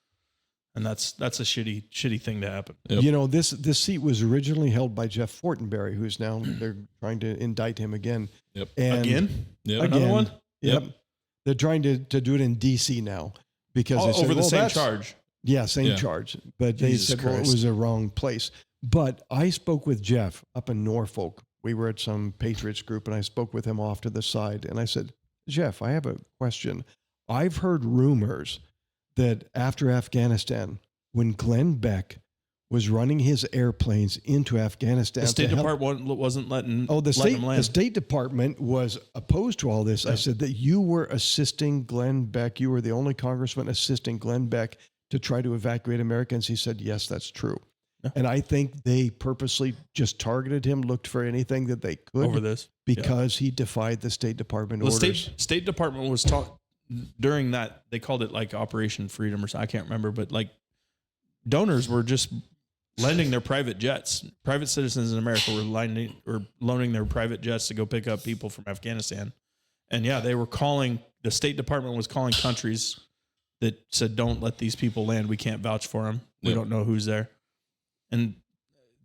And that's a shitty thing to happen. Yep. This seat was originally held by Jeff Fortenberry, who's now they're trying to indict him again. Yep. And Again? Yep. Another one? Yep. They're trying to do it in D.C. now because they said, over the same that's- charge. Yeah, same Yeah. charge. But they Jesus said, well, it Christ. was a wrong place. But I spoke with Jeff up in Norfolk. We were at some Patriots group, and I spoke with him off to the side. And I said, "Jeff, I have a question. I've heard rumors that after Afghanistan, when Glenn Beck was running his airplanes into Afghanistan, The State to help- Department wasn't letting Oh, the letting them land. State Department was opposed to all this. I said that you were assisting Glenn Beck. You were the only congressman assisting Glenn Beck to try to evacuate Americans. He said, "Yes, that's true." Yeah. And I think they purposely just targeted him, looked for anything that they could over this. because he defied the State Department The orders. State Department was taught during that, they called it like Operation Freedom or something. I can't remember, but like donors were just lending their private jets. Private citizens in America were loaning their private jets to go pick up people from Afghanistan. And yeah, they were calling, the State Department was calling countries that said, "Don't let these people land. We can't vouch for them. We Yep. don't know who's there." And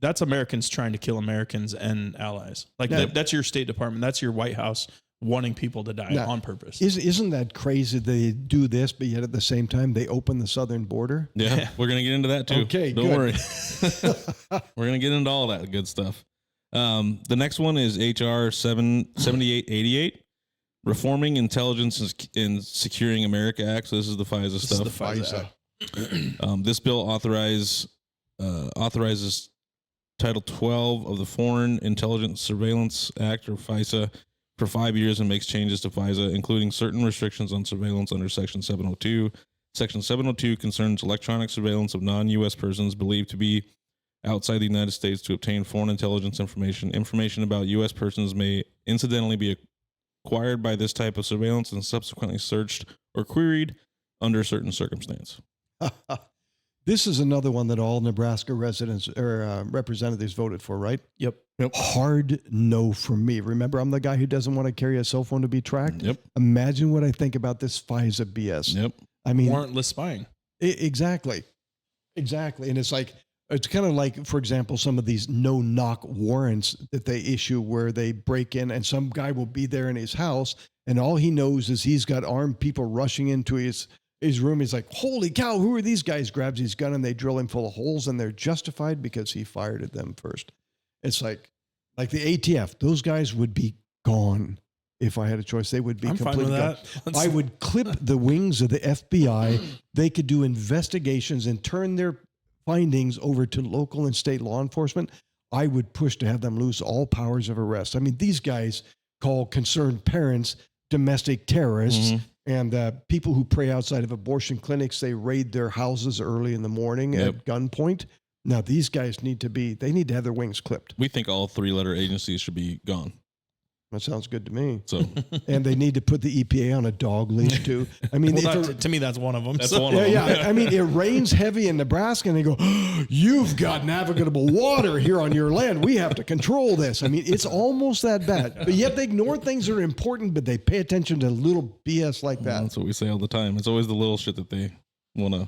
that's Americans trying to kill Americans and allies. Like Yeah. that's your State Department. That's your White House wanting people to die Yeah. on purpose. Isn't that crazy? They do this, but yet at the same time, they open the southern border. Yeah, we're gonna get into that too. Okay, don't good. worry. We're gonna get into all that good stuff. The next one is HR 7888, Reforming Intelligence and Securing America Act. So this is the FISA This is stuff. the FISA. This bill authorizes Title 12 of the Foreign Intelligence Surveillance Act, or FISA, for 5 years and makes changes to FISA, including certain restrictions on surveillance under Section 702. Section 702 concerns electronic surveillance of non-U.S. persons believed to be outside the United States to obtain foreign intelligence information. Information about U.S. persons may incidentally be acquired by this type of surveillance and subsequently searched or queried under certain circumstance. This is another one that all Nebraska residents or representatives voted for, right? Yep. Hard no from me. Remember, I'm the guy who doesn't want to carry a cell phone to be tracked. Yep. Imagine what I think about this FISA BS. Yep. I mean, Warrantless spying. Exactly. And it's kind of like, for example, some of these no-knock warrants that they issue where they break in and some guy will be there in his house and all he knows is he's got armed people rushing into his room. He's like, "Holy cow, who are these guys?" Grabs his gun and they drill him full of holes and they're justified because he fired at them first. It's like the ATF. Those guys would be gone. If I had a choice, they would be I'm fine completely with gone. that. I would clip the wings of the FBI. They could do investigations and turn their findings over to local and state law enforcement. I would push to have them lose all powers of arrest. I mean, these guys call concerned parents domestic terrorists, and people who pray outside of abortion clinics, they raid their houses early in the morning at gunpoint. Now, these guys need to have their wings clipped. We think all 3-letter agencies should be gone. That sounds good to me. So, and they need to put the EPA on a dog leash too. I mean, to me, that's one of them. That's one of them. Yeah. I mean, it rains heavy in Nebraska, and they go, "You've got navigable water here on your land. We have to control this." I mean, it's almost that bad. But yet they ignore things that are important, but they pay attention to little BS like that. That's what we say all the time. It's always the little shit that they want to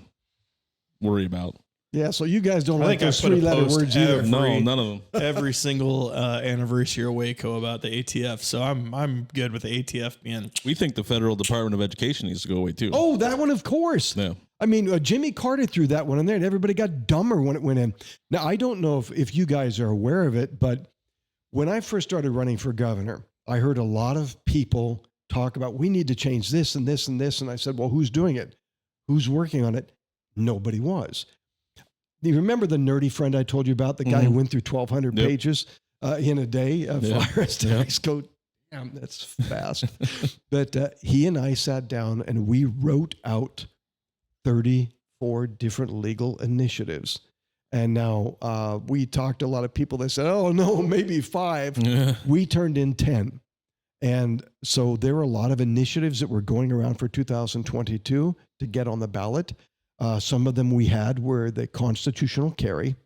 worry about. Yeah, so you guys don't I like think those I put a 3-letter post words either. No, none of them. Every single anniversary of Waco about the ATF. So I'm good with the ATF being. We think the Federal Department of Education needs to go away too. Oh, that one, of course. Yeah. I mean, Jimmy Carter threw that one in there, and everybody got dumber when it went in. Now, I don't know if you guys are aware of it, but when I first started running for governor, I heard a lot of people talk about, we need to change this and this and this. And I said, well, who's doing it? Who's working on it? Nobody was. You remember the nerdy friend I told you about, the guy who went through 1,200 pages in a day of fire tax code? Damn, that's fast. But he and I sat down and we wrote out 34 different legal initiatives. And now we talked to a lot of people that said, oh, no, maybe 5. Yeah. We turned in 10. And so there were a lot of initiatives that were going around for 2022 to get on the ballot. Some of them we had were the constitutional carry,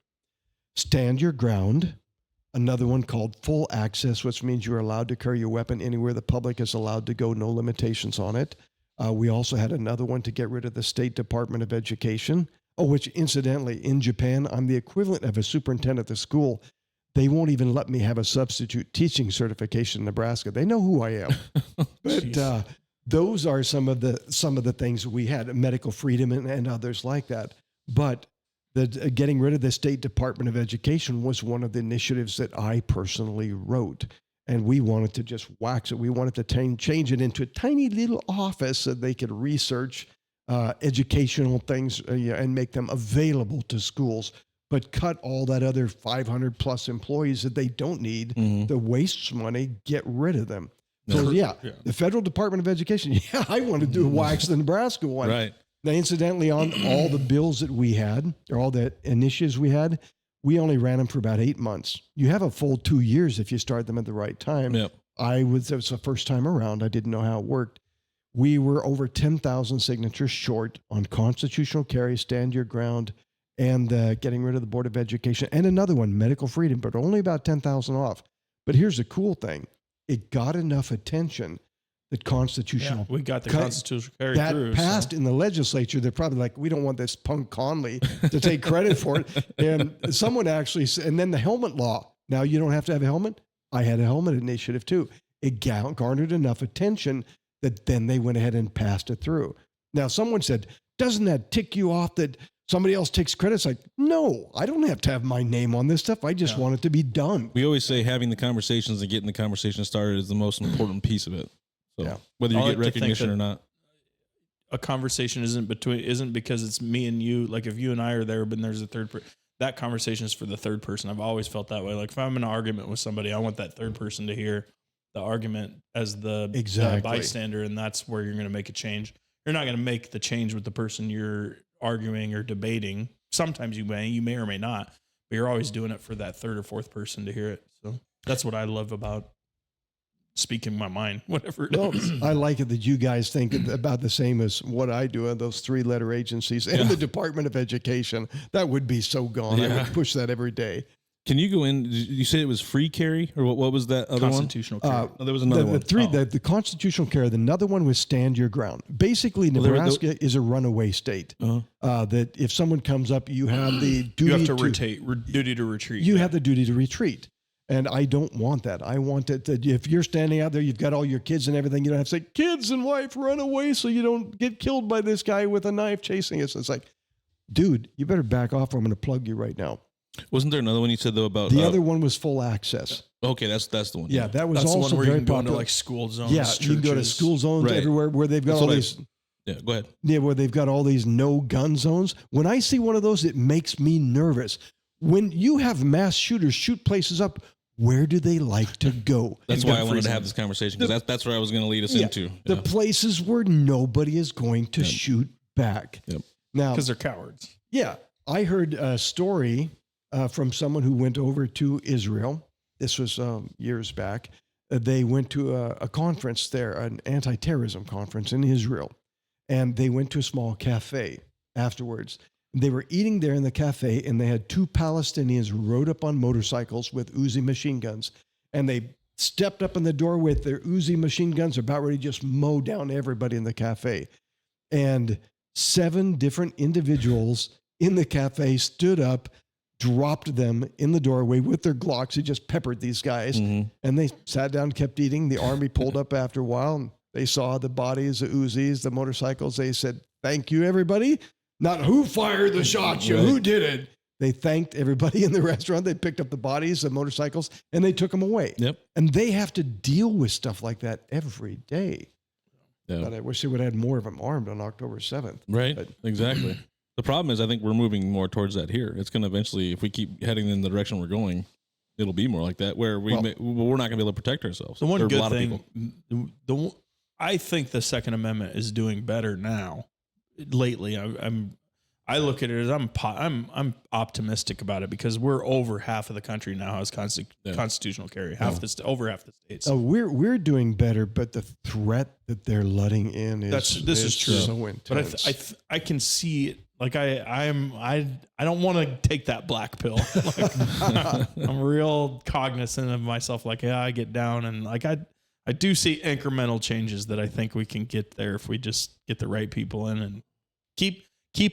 stand your ground, another one called full access, which means you're allowed to carry your weapon anywhere the public is allowed to go, no limitations on it. We also had another one to get rid of the State Department of Education. Oh, which incidentally, in Japan, I'm the equivalent of a superintendent of the school. They won't even let me have a substitute teaching certification in Nebraska. They know who I am. But those are some of the things we had, medical freedom and others like that. But getting rid of the State Department of Education was one of the initiatives that I personally wrote. And we wanted to just wax it. We wanted to change it into a tiny little office so they could research educational things and make them available to schools, but cut all that other 500 plus employees that they don't need, that wastes money, get rid of them. So the Federal Department of Education, I want to do wax the Nebraska one. Right. Now, incidentally, on all the bills that we had, or all the initiatives we had, we only ran them for about 8 months. You have a full 2 years if you start them at the right time. Yep. It was the first time around. I didn't know how it worked. We were over 10,000 signatures short on constitutional carry, stand your ground, and getting rid of the Board of Education. And another one, medical freedom, but only about 10,000 off. But here's the cool thing. It got enough attention that constitutional. We got the constitutional carry through. That passed in the legislature. They're probably like, we don't want this punk Connely to take credit for it. And someone actually said, and then the helmet law. Now you don't have to have a helmet. I had a helmet initiative too. It garnered enough attention that then they went ahead and passed it through. Now someone said, doesn't that tick you off that somebody else takes credit? It's like, no, I don't have to have my name on this stuff. I just want it to be done. We always say having the conversations and getting the conversation started is the most important piece of it. So whether you get recognition or not. A conversation isn't because it's me and you. Like if you and I are there, but there's a third person, that conversation is for the third person. I've always felt that way. Like if I'm in an argument with somebody, I want that third person to hear the argument as the bystander. And that's where you're going to make a change. You're not going to make the change with the person you're arguing or debating. Sometimes you may or may not, but you're always doing it for that third or fourth person to hear it. So that's what I love about speaking my mind, whatever it is. I like it that you guys think about the same as what I do at those 3-letter agencies and the Department of Education. That would be so gone. I would push that every day. Can you go in? You said it was free carry, or what was that other Constitutional one? carry. There was another one. The constitutional carry. Another one was stand your ground. Basically, Nebraska is a runaway state. That if someone comes up, you have the duty you have duty to retreat. You have the duty to retreat. And I don't want that. I want it that if you're standing out there, you've got all your kids and everything, you don't have to say, kids and wife, run away so you don't get killed by this guy with a knife chasing us. It's like, dude, you better back off or I'm going to plug you right now. Wasn't there another one you said though about The other one was full access. Okay, that's the one. Yeah, that was That's the also one where you very can go into popular. like school zones. Yeah, churches. you can go to school zones Right. everywhere where they've got That's all what I- these. Yeah, go ahead. Yeah, where they've got all these no gun zones. When I see one of those, it makes me nervous. When you have mass shooters shoot places up, where do they like to go? That's In why I gun wanted to free have this conversation because that's where I was going to lead us Yeah, into. the Yeah. places where nobody is going to shoot back. Yep. Now, because they're cowards. yeah, I heard a story from someone who went over to Israel. This was years back. They went to a conference there, an anti-terrorism conference in Israel, and they went to a small cafe afterwards. They were eating there in the cafe, and they had two Palestinians rode up on motorcycles with Uzi machine guns, and they stepped up in the door with their Uzi machine guns, about ready to just mow down everybody in the cafe. And 7 different individuals in the cafe stood up, dropped them in the doorway with their Glocks. They just peppered these guys, and they sat down, kept eating. The army pulled up after a while, and they saw the bodies, the Uzis, the motorcycles. They said, "Thank you, everybody." Not who fired the shots, you, who did it. They thanked everybody in the restaurant. They picked up the bodies, the motorcycles, and they took them away. Yep. And they have to deal with stuff like that every day. Yeah. But I wish they would have had more of them armed on October 7th. Right. But- Exactly. The problem is, I think we're moving more towards that here. It's going to eventually, if we keep heading in the direction we're going, it'll be more like that, where we're not going to be able to protect ourselves. The one Or a good lot of thing, I think the Second Amendment is doing better now. Lately, I look at it as I'm optimistic about it because we're over half of the country now has constitutional carry. Over half the states. We're doing better, but the threat that they're letting in is true. so intense. But I can see it. Like I don't want to take that black pill. Like, I'm real cognizant of myself. Like, yeah, I get down and like I do see incremental changes that I think we can get there if we just get the right people in and keep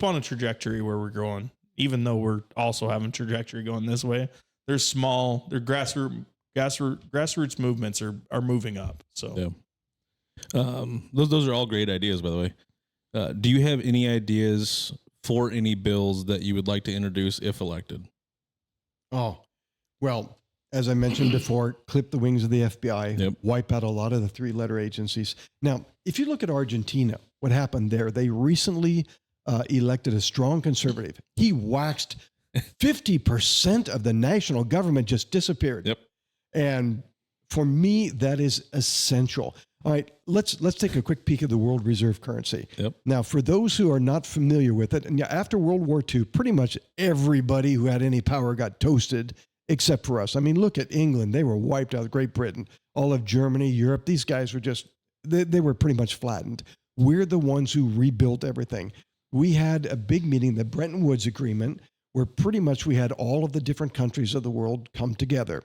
on a trajectory where we're going. Even though we're also having trajectory going this way, there's grassroots movements are moving up. So those are all great ideas, by the way. Do you have any ideas for any bills that you would like to introduce if elected? Oh, well, as I mentioned before, clip the wings of the FBI, wipe out a lot of the 3-letter agencies. Now, if you look at Argentina, what happened there, they recently elected a strong conservative. He waxed 50% of the national government just disappeared. Yep. And for me, that is essential. All right, let's take a quick peek at the world reserve currency. Yep. Now, for those who are not familiar with it, and after World War II, pretty much everybody who had any power got toasted, except for us. I mean, look at England; they were wiped out. Great Britain, all of Germany, Europe. These guys were just they were pretty much flattened. We're the ones who rebuilt everything. We had a big meeting, the Bretton Woods Agreement, where pretty much we had all of the different countries of the world come together.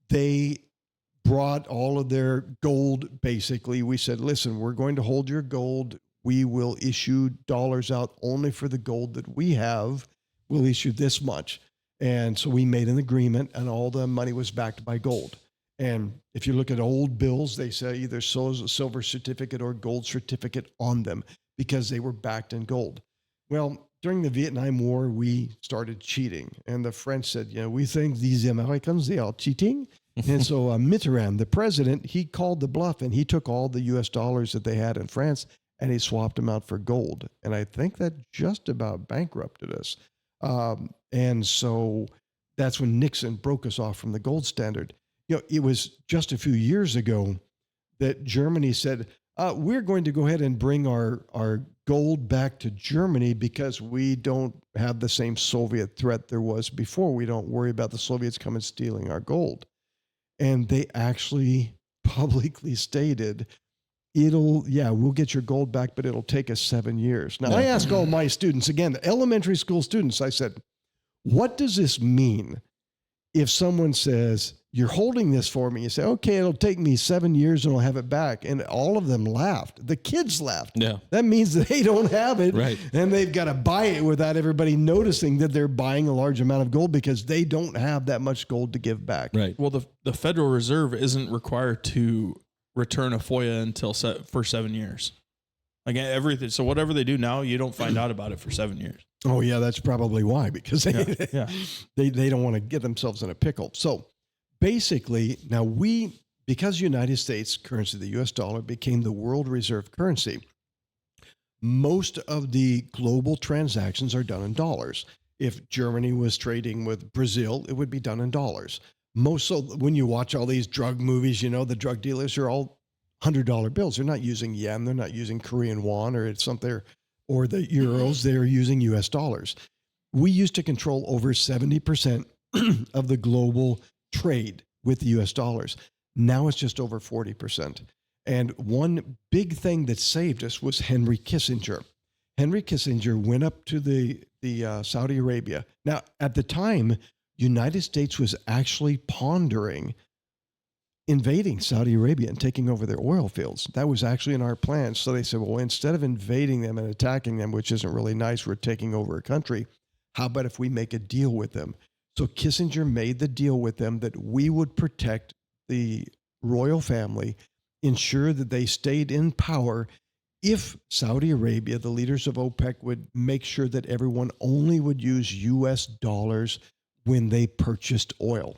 They brought all of their gold, basically. We said, listen, we're going to hold your gold. We will issue dollars out only for the gold that we have. We'll issue this much. And so we made an agreement, and all the money was backed by gold. And if you look at old bills, they say either silver certificate or gold certificate on them because they were backed in gold. Well, during the Vietnam War, we started cheating. And the French said, we think these Americans, they are cheating. And so Mitterrand, the president, he called the bluff, and he took all the US dollars that they had in France and he swapped them out for gold. And I think that just about bankrupted us. And so that's when Nixon broke us off from the gold standard. It was just a few years ago that Germany said, we're going to go ahead and bring our gold back to Germany because we don't have the same Soviet threat there was before. We don't worry about the Soviets coming stealing our gold. And they actually publicly stated, we'll get your gold back, but it'll take us 7 years. Now, I ask all my students, again, the elementary school students, I said, what does this mean if someone says, you're holding this for me? You say, okay, it'll take me 7 years and I'll have it back. And all of them laughed. The kids laughed. Yeah. That means that they don't have it. Right. And they've got to buy it without everybody noticing that they're buying a large amount of gold because they don't have that much gold to give back. Right. Well, the Federal Reserve isn't required to return a FOIA until for 7 years. Like everything. So whatever they do now, you don't find out about it for 7 years. Oh yeah, that's probably why, because Yeah. they don't want to get themselves in a pickle. So basically, now because United States currency, the US dollar, became the world reserve currency, most of the global transactions are done in dollars. If Germany was trading with Brazil, it would be done in dollars. So when you watch all these drug movies, the drug dealers are all $100 bills. They're not using yen, they're not using Korean won or something, or the euros. They're using US dollars. We used to control over 70% of the global trade with the US dollars. Now it's just over 40%. And one big thing that saved us was Henry Kissinger. Henry Kissinger went up to the Saudi Arabia. Now, at the time, United States was actually pondering invading Saudi Arabia and taking over their oil fields. That was actually in our plans. So they said, well, instead of invading them and attacking them, which isn't really nice, we're taking over a country. How about if we make a deal with them? So Kissinger made the deal with them that we would protect the royal family, ensure that they stayed in power if Saudi Arabia, the leaders of OPEC, would make sure that everyone only would use US dollars when they purchased oil.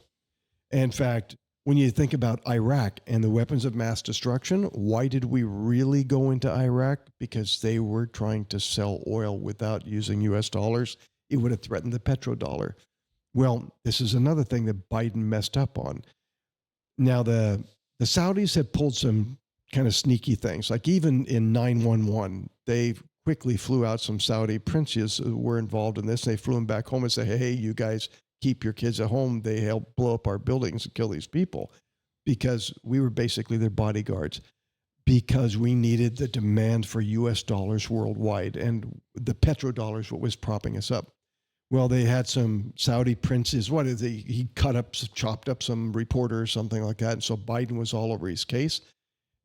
In fact, when you think about Iraq and the weapons of mass destruction, why did we really go into Iraq? Because they were trying to sell oil without using US dollars. It would have threatened the petrodollar. Well, this is another thing that Biden messed up on. Now, the Saudis have pulled some kind of sneaky things. Like even in 9/11, they quickly flew out some Saudi princes who were involved in this. They flew them back home and said, hey, you guys keep your kids at home. They helped blow up our buildings and kill these people because we were basically their bodyguards, because we needed the demand for US dollars worldwide, and the petrodollar what was propping us up. Well, they had some Saudi princes. He chopped up some reporter or something like that. And so Biden was all over his case.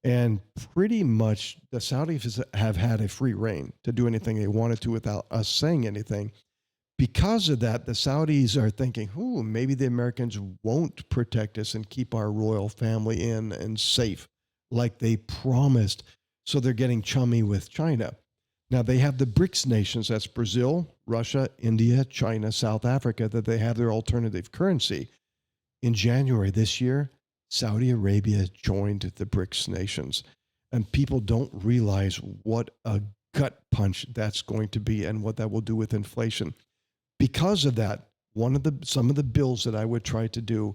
And pretty much the Saudis have had a free reign to do anything they wanted to without us saying anything. Because of that, the Saudis are thinking, maybe the Americans won't protect us and keep our royal family in and safe like they promised. So they're getting chummy with China. Now, they have the BRICS nations. That's Brazil, Russia, India, China, South Africa, that they have their alternative currency. In January this year, Saudi Arabia joined the BRICS nations. And people don't realize what a gut punch that's going to be and what that will do with inflation. Because of that, some of the bills that I would try to do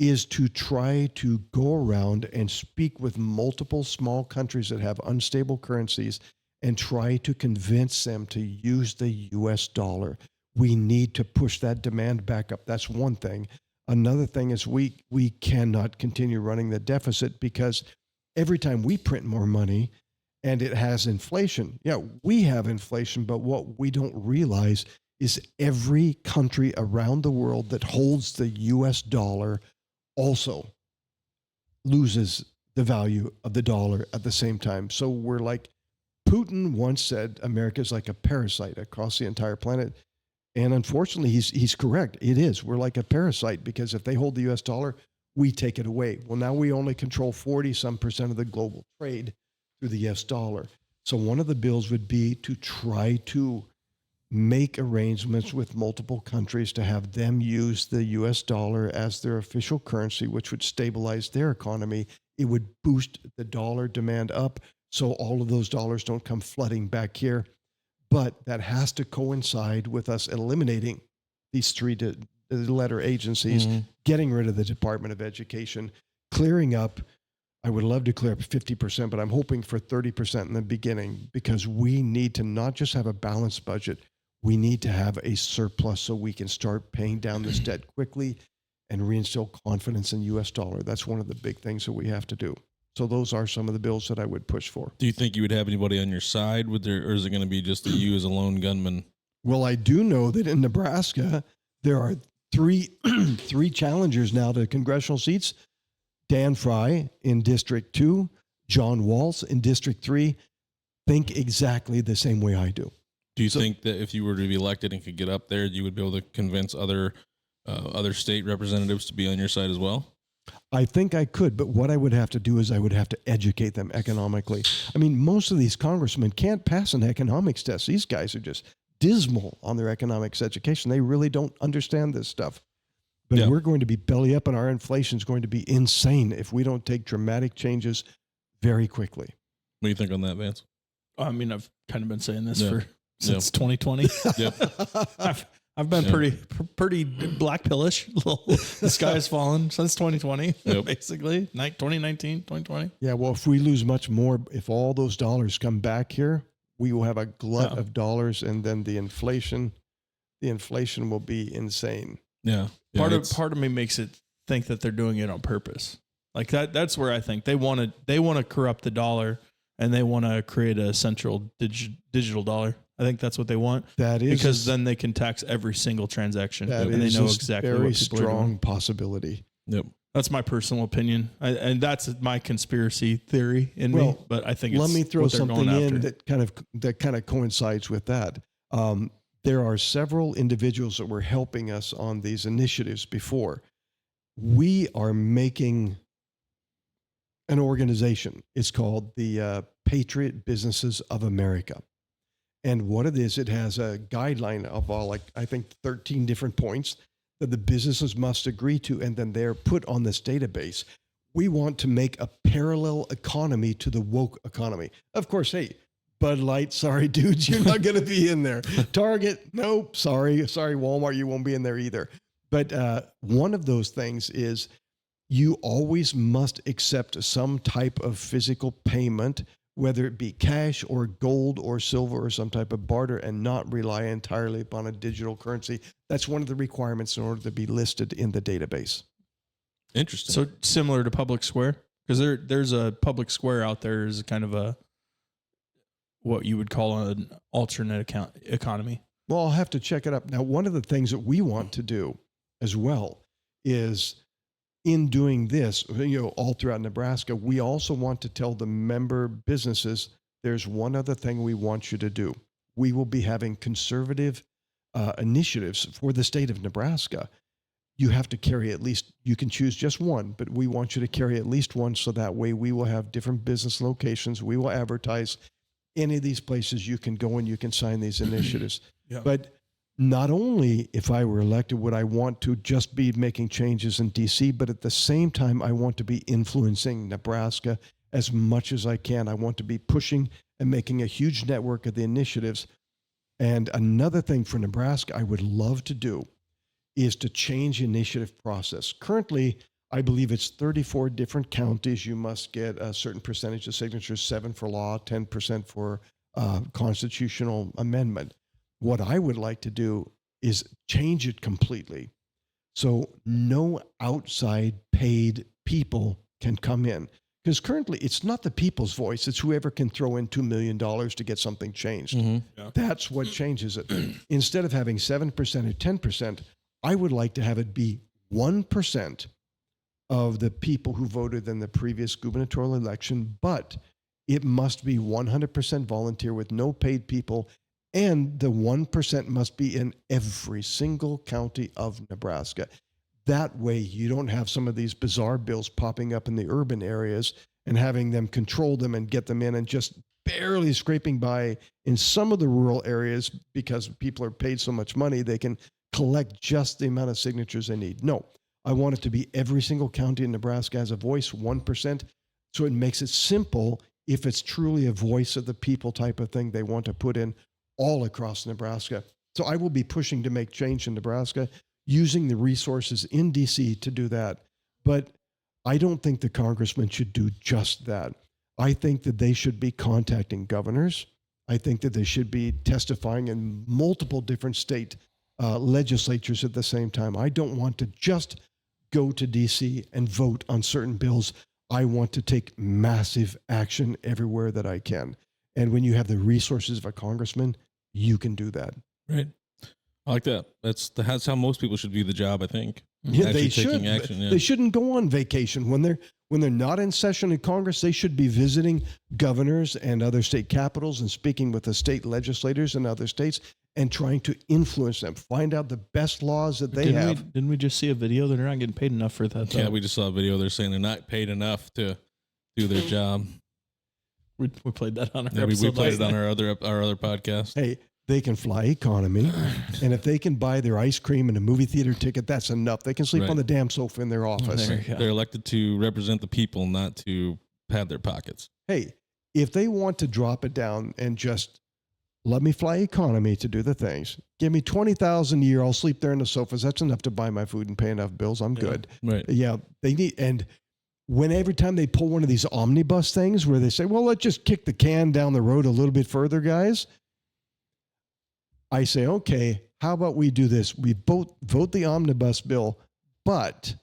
is to try to go around and speak with multiple small countries that have unstable currencies and try to convince them to use the US dollar. We need to push that demand back up. That's one thing. Another thing is we cannot continue running the deficit, because every time we print more money and it has inflation, we have inflation, but what we don't realize is every country around the world that holds the US dollar also loses the value of the dollar at the same time. So we're like, Putin once said, America's like a parasite across the entire planet. And unfortunately, he's correct. It is. We're like a parasite, because if they hold the US dollar, we take it away. Well, now we only control 40% of the global trade through the US dollar. So one of the bills would be to try to make arrangements with multiple countries to have them use the US dollar as their official currency, which would stabilize their economy. It would boost the dollar demand up, so all of those dollars don't come flooding back here. But that has to coincide with us eliminating these three-letter agencies, getting rid of the Department of Education, clearing up. I would love to clear up 50%, but I'm hoping for 30% in the beginning, because we need to not just have a balanced budget. We need to have a surplus so we can start paying down this debt quickly and reinstill confidence in US dollar. That's one of the big things that we have to do. So those are some of the bills that I would push for. Do you think you would have anybody on your side with or is it going to be just you as a lone gunman? Well, I do know that in Nebraska, there are three challengers now to congressional seats. Dan Fry in District 2, John Waltz in District 3, think exactly the same way I do. Do you think that if you were to be elected and could get up there, you would be able to convince other state representatives to be on your side as well? I think I could, but what I would have to do is I would have to educate them economically. I mean, most of these congressmen can't pass an economics test. These guys are just dismal on their economics education. They really don't understand this stuff. But Yeah. we're going to be belly up, and our inflation is going to be insane if we don't take dramatic changes very quickly. What do you think on that, Vance? I mean, I've kind of been saying this Yeah. since 2020. Yep. I've been Yeah. pretty black pillish. The sky's fallen since 2020, Yep. basically. 2019, 2020. Yeah, well, if we lose much more, if all those dollars come back here, we will have a glut Yeah. of dollars, and then the inflation will be insane. Yeah. Part of me makes it think that they're doing it on purpose. Like that's where I think they want to corrupt the dollar, and they want to create a central digital dollar. I think that's what they want. That is Because then they can tax every single transaction, that and they is know a exactly very what people are doing. strong possibility. Yep. That's my personal opinion, and that's my conspiracy theory in me. Well, But I think it's Let me throw what they're something going in after. that kind of coincides with that. There are several individuals that were helping us on these initiatives before. We are making an organization. It's called the Patriot Businesses of America. And what it is, it has a guideline of I think 13 different points that the businesses must agree to, and then they're put on this database. We want to make a parallel economy to the woke economy. Of course, hey, Bud Light, sorry, dudes, you're not going to be in there. Target, nope, sorry, Walmart, you won't be in there either. But one of those things is you always must accept some type of physical payment, whether it be cash or gold or silver or some type of barter, and not rely entirely upon a digital currency. That's one of the requirements in order to be listed in the database. Interesting. So similar to Public Square, because there's a Public Square out there is kind of a what you would call an alternate economy. Well, I'll have to check it up. Now, one of the things that we want to do as well is in doing this, all throughout Nebraska, we also want to tell the member businesses, there's one other thing we want you to do. We will be having conservative initiatives for the state of Nebraska. You have to carry you can choose just one, but we want you to carry at least one, so that way we will have different business locations. We will advertise any of these places you can go and you can sign these initiatives. Yeah. But not only, if I were elected, would I want to just be making changes in DC, but at the same time, I want to be influencing Nebraska as much as I can. I want to be pushing and making a huge network of the initiatives. And another thing for Nebraska I would love to do is to change initiative process. Currently, I believe it's 34 different counties. You must get a certain percentage of signatures, 7 for law, 10% for constitutional amendment. What I would like to do is change it completely. So no outside paid people can come in. Because currently it's not the people's voice. It's whoever can throw in $2 million to get something changed. Mhm. Yeah. That's what changes it. Instead of having 7% or 10%, I would like to have it be 1% of the people who voted in the previous gubernatorial election, but it must be 100% volunteer with no paid people, and the 1% must be in every single county of Nebraska. That way, you don't have some of these bizarre bills popping up in the urban areas and having them control them and get them in and just barely scraping by in some of the rural areas because people are paid so much money, they can collect just the amount of signatures they need. No, I want it to be every single county in Nebraska has a voice, 1%. So it makes it simple if it's truly a voice of the people type of thing they want to put in all across Nebraska. So I will be pushing to make change in Nebraska, using the resources in DC to do that. But I don't think the congressman should do just that. I think that they should be contacting governors. I think that they should be testifying in multiple different state legislatures at the same time. I don't want to just go to DC and vote on certain bills. I want to take massive action everywhere that I can. And when you have the resources of a congressman, you can do that. Right. I like that. That's how most people should view the job, I think. Yeah, Actually they should. taking action, yeah. They shouldn't go on vacation when they're not in session in Congress. They should be visiting governors and other state capitals and speaking with the state legislators in other states and trying to influence them, find out the best laws that they have. Didn't we just see a video? They're not getting paid enough for that. Yeah, we just saw a video. They're saying they're not paid enough to do their job. We played that on our Yeah, we episode played it last on night. our other podcast. Hey, they can fly economy, and if they can buy their ice cream and a movie theater ticket, that's enough. They can sleep Right. on the damn sofa in their office. There you go. They're elected to represent the people, not to pad their pockets. Hey, if they want to drop it down and just let me fly economy to do the things, give me $20,000 a year, I'll sleep there in the sofas. That's enough to buy my food and pay enough bills. I'm good. Right. Yeah, they need, and every time they pull one of these omnibus things where they say, well, let's just kick the can down the road a little bit further, guys. I say, okay, how about we do this? We vote the omnibus bill, but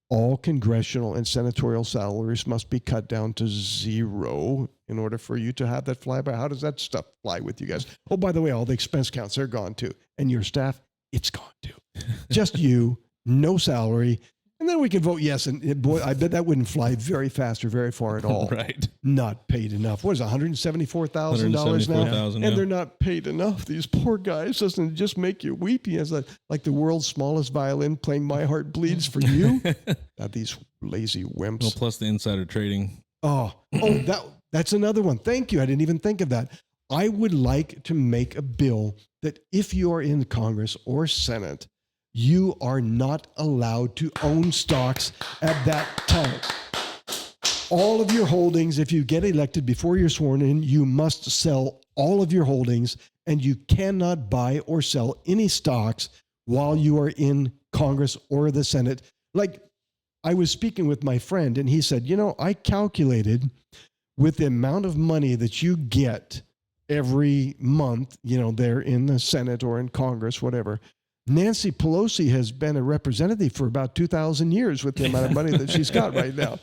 all congressional and senatorial salaries must be cut down to zero in order for you to have that flyby. How does that stuff fly with you guys? Oh, by the way, all the expense counts, they're gone too. And your staff, it's gone too. Just you, no salary. And then we can vote yes. And boy, I bet that wouldn't fly very fast or very far at all. Right. Not paid enough. What is it, $174,000 now? $174,000, And yeah. they're not paid enough. These poor guys. Doesn't it just make you weepy as like the world's smallest violin playing My Heart Bleeds for you? These lazy wimps. Well, plus the insider trading. That's another one. Thank you. I didn't even think of that. I would like to make a bill that if you are in Congress or Senate, you are not allowed to own stocks at that time. All of your holdings, if you get elected before you're sworn in, you must sell all of your holdings, and you cannot buy or sell any stocks while you are in Congress or the Senate. Like, I was speaking with my friend, and he said, I calculated with the amount of money that you get every month, there in the Senate or in Congress, whatever. Nancy Pelosi has been a representative for about 2,000 years with the amount of money that she's got right now.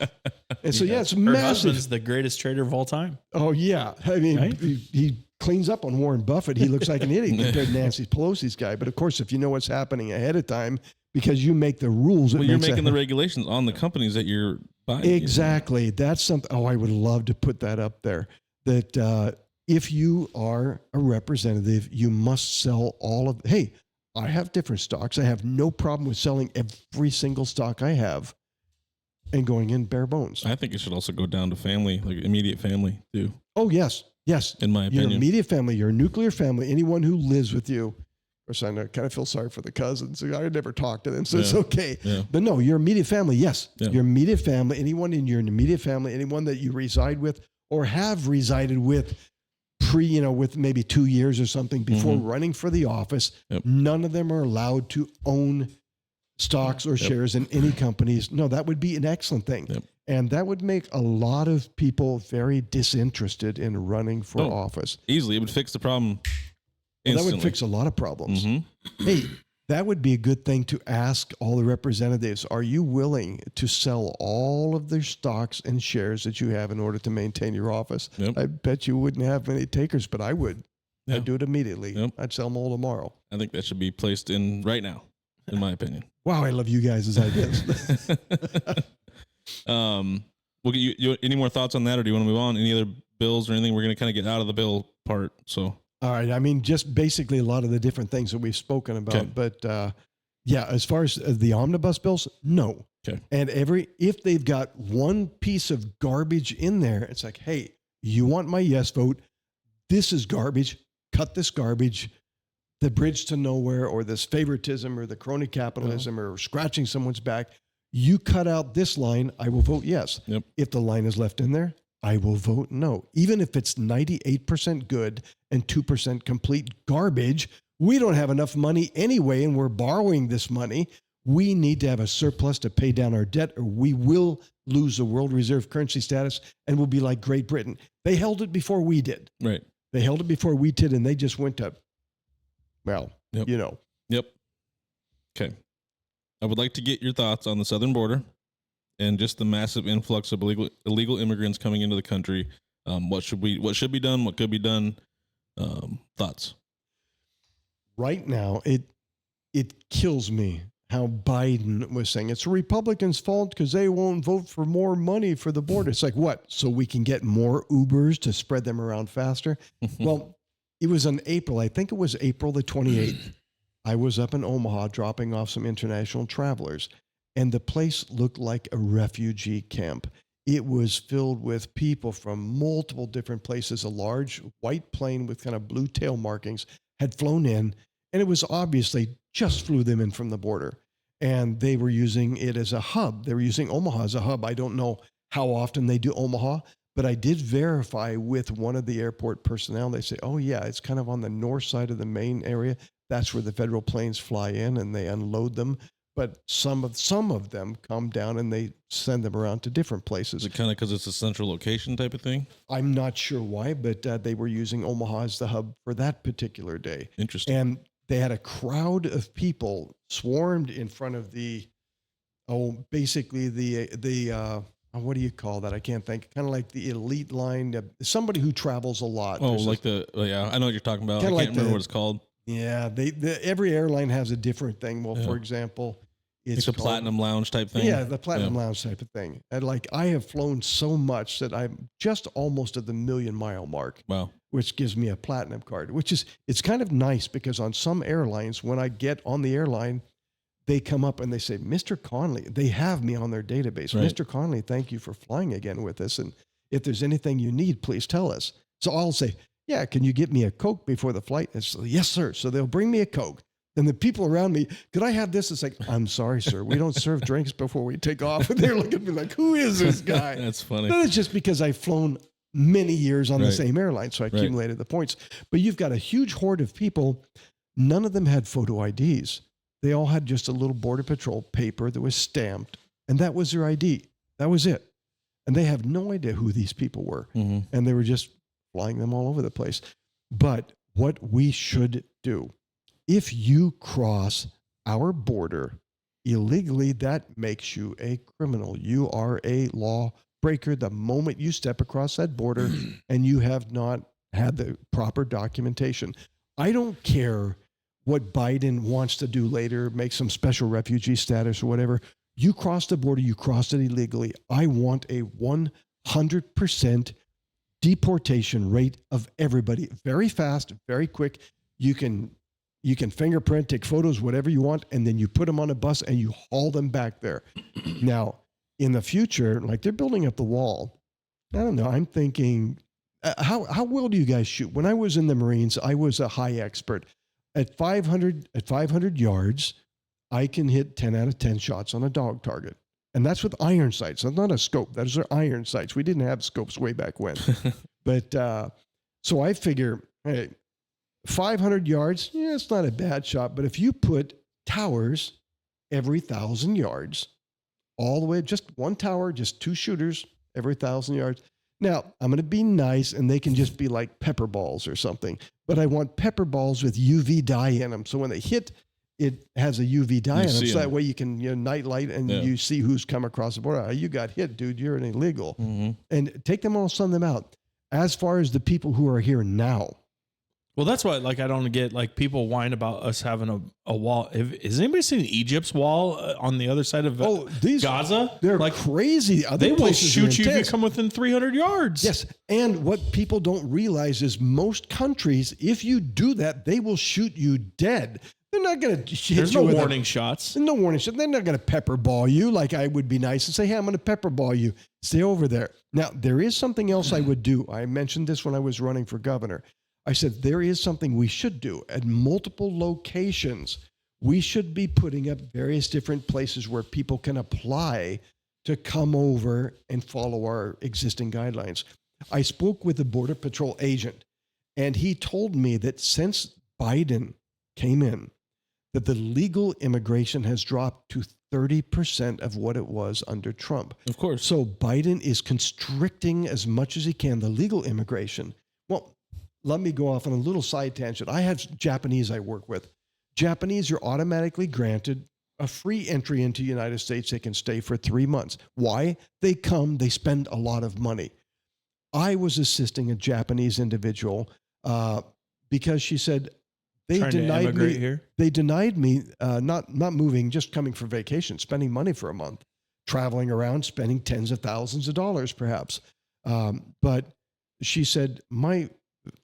And so, it's Her massive. husband's the greatest trader of all time. Oh, yeah. I mean, Right? he cleans up on Warren Buffett. He looks like an idiot compared to Nancy Pelosi's guy. But, of course, if you know what's happening ahead of time, because you make the rules. Well, you're making the regulations on the companies that you're buying. Exactly. That's something. Oh, I would love to put that up there. That if you are a representative, you must sell all of. Hey, I have different stocks. I have no problem with selling every single stock I have and going in bare bones. I think it should also go down to family, like immediate family too. Oh, yes. Yes. In my opinion. Your immediate family, your nuclear family, anyone who lives with you. Of course, I kind of feel sorry for the cousins. I never talk to them, so it's okay. Yeah. But no, your immediate family, yes. Yeah. Your immediate family, anyone in your immediate family, anyone that you reside with or have resided with with maybe 2 years or something before running for the office, none of them are allowed to own stocks or shares in any companies. No, that would be an excellent thing. Yep. And that would make a lot of people very disinterested in running for office. Easily. It would fix the problem Well, that instantly. would fix a lot of problems. Mm-hmm. Hey, that would be a good thing to ask all the representatives. Are you willing to sell all of the stocks and shares that you have in order to maintain your office? Yep. I bet you wouldn't have many takers, but I would. Yeah. I'd do it immediately. Yep. I'd sell them all tomorrow. I think that should be placed in right now, in my opinion. Wow, I love you guys' ideas. Well, you any more thoughts on that, or do you want to move on? Any other bills or anything? We're going to kind of get out of the bill part. So, All right. I mean, just basically a lot of the different things that we've spoken about. Okay. But as far as the omnibus bills, no. Okay. And if they've got one piece of garbage in there, it's like, hey, you want my yes vote? This is garbage. Cut this garbage. The bridge to nowhere, or this favoritism, or the crony capitalism, or scratching someone's back. You cut out this line, I will vote yes. Yep. If the line is left in there, I will vote no. Even if it's 98% good and 2% complete garbage, we don't have enough money anyway, and we're borrowing this money. We need to have a surplus to pay down our debt, or we will lose the world reserve currency status, and we'll be like Great Britain. They held it before we did. right. They held it before we did, and they just went to, Yep. Yep. Okay. I would like to get your thoughts on the southern border and just the massive influx of illegal immigrants coming into the country. What should be done? What could be done? Thoughts? Right now, it kills me how Biden was saying it's the Republicans' fault because they won't vote for more money for the border. It's like, what? So we can get more Ubers to spread them around faster? Well, It was in April. I think it was April the 28th. I was up in Omaha dropping off some international travelers, and the place looked like a refugee camp. It was filled with people from multiple different places. A large white plane with kind of blue tail markings had flown in, and it was obviously just flew them in from the border. And they were using it as a hub. They were using Omaha as a hub. I don't know how often they do Omaha, but I did verify with one of the airport personnel. They say, oh, yeah, it's kind of on the north side of the main area. That's where the federal planes fly in and they unload them. But some of them come down and they send them around to different places. Is it kind of because it's a central location type of thing? I'm not sure why, but they were using Omaha as the hub for that particular day. Interesting. And they had a crowd of people swarmed in front of basically the what do you call that? I can't think. Kind of like the elite line, somebody who travels a lot. Oh, like I know what you're talking about. I can't remember what it's called. Yeah, every airline has a different thing. Well, for example, it's a platinum lounge type thing. Yeah, the platinum lounge type of thing. And like I have flown so much that I'm just almost at the 1,000,000-mile mark. Wow. Which gives me a platinum card, it's kind of nice because on some airlines, when I get on the airline, they come up and they say, Mr. Connely, they have me on their database. Right. Mr. Connely, thank you for flying again with us. And if there's anything you need, please tell us. So I'll say, yeah, can you get me a Coke before the flight? And so, yes, sir. So they'll bring me a Coke. And the people around me, could I have this? It's like, I'm sorry, sir. We don't serve drinks before we take off. And they're looking at me like, who is this guy? That's funny. No, it's just because I've flown many years on the same airline. So I accumulated the points. But you've got a huge horde of people. None of them had photo IDs. They all had just a little Border Patrol paper that was stamped. And that was their ID. That was it. And they have no idea who these people were. Mm-hmm. And they were just flying them all over the place. But what we should do, if you cross our border illegally, that makes you a criminal. You are a law breaker the moment you step across that border and you have not had the proper documentation. I don't care what Biden wants to do later, make some special refugee status or whatever. You crossed the border, you crossed it illegally. I want a 100% deportation rate of everybody. Very fast, very quick. You can fingerprint, take photos, whatever you want, and then you put them on a bus and you haul them back there. Now, in the future, like they're building up the wall. I don't know. I'm thinking, how well do you guys shoot? When I was in the Marines, I was a high expert. At 500 yards, I can hit 10 out of 10 shots on a dog target. And that's with iron sights. That's not a scope. Those are iron sights. We didn't have scopes way back when. But so I figure, hey, 500 yards, yeah, it's not a bad shot. But if you put towers every 1,000 yards, all the way, just one tower, just two shooters every 1,000 yards. Now, I'm going to be nice, and they can just be like pepper balls or something. But I want pepper balls with UV dye in them. So when they hit, it has a UV dye in them. So that way you can night light and you see who's come across the border. You got hit, dude. You're an illegal. Mm-hmm. And take them all, send them out. As far as the people who are here now. Well, that's why, like, I don't get, like, people whine about us having a wall. Has anybody seen Egypt's wall on the other side of Gaza? They're like crazy. They will shoot you if you come within 300 yards. Yes. And what people don't realize is most countries, if you do that, they will shoot you dead. They're not going to hit There's you no with warning shots. No warning shots. They're not going to pepper ball you like I would be nice and say, hey, I'm going to pepper ball you. Stay over there. Now, there is something else I would do. I mentioned this when I was running for governor. I said, there is something we should do at multiple locations. We should be putting up various different places where people can apply to come over and follow our existing guidelines. I spoke with the Border Patrol agent, and he told me that since Biden came in, that the legal immigration has dropped to 30% of what it was under Trump. Of course. So Biden is constricting as much as he can the legal immigration. Well, let me go off on a little side tangent. I have Japanese I work with. Japanese are automatically granted a free entry into the United States. They can stay for 3 months. Why? They come, they spend a lot of money. I was assisting a Japanese individual because she said they denied me. Here? They denied me not moving, just coming for vacation, spending money for a month, traveling around, spending tens of thousands of dollars perhaps. But she said, my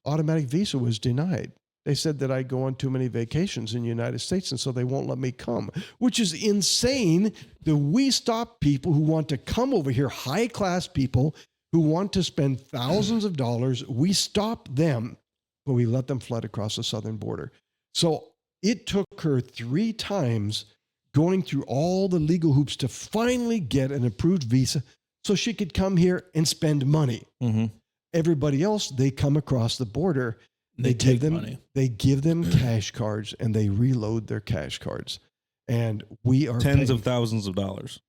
automatic visa was denied. They said that I go on too many vacations in the United States, and so they won't let me come, which is insane that we stop people who want to come over here, high-class people who want to spend thousands of dollars. We stop them, but we let them flood across the southern border. So it took her 3 times going through all the legal hoops to finally get an approved visa so she could come here and spend money. Mm-hmm. Everybody else, they come across the border. They take money. They give them cash cards, and they reload their cash cards. And we are Tens of thousands of dollars.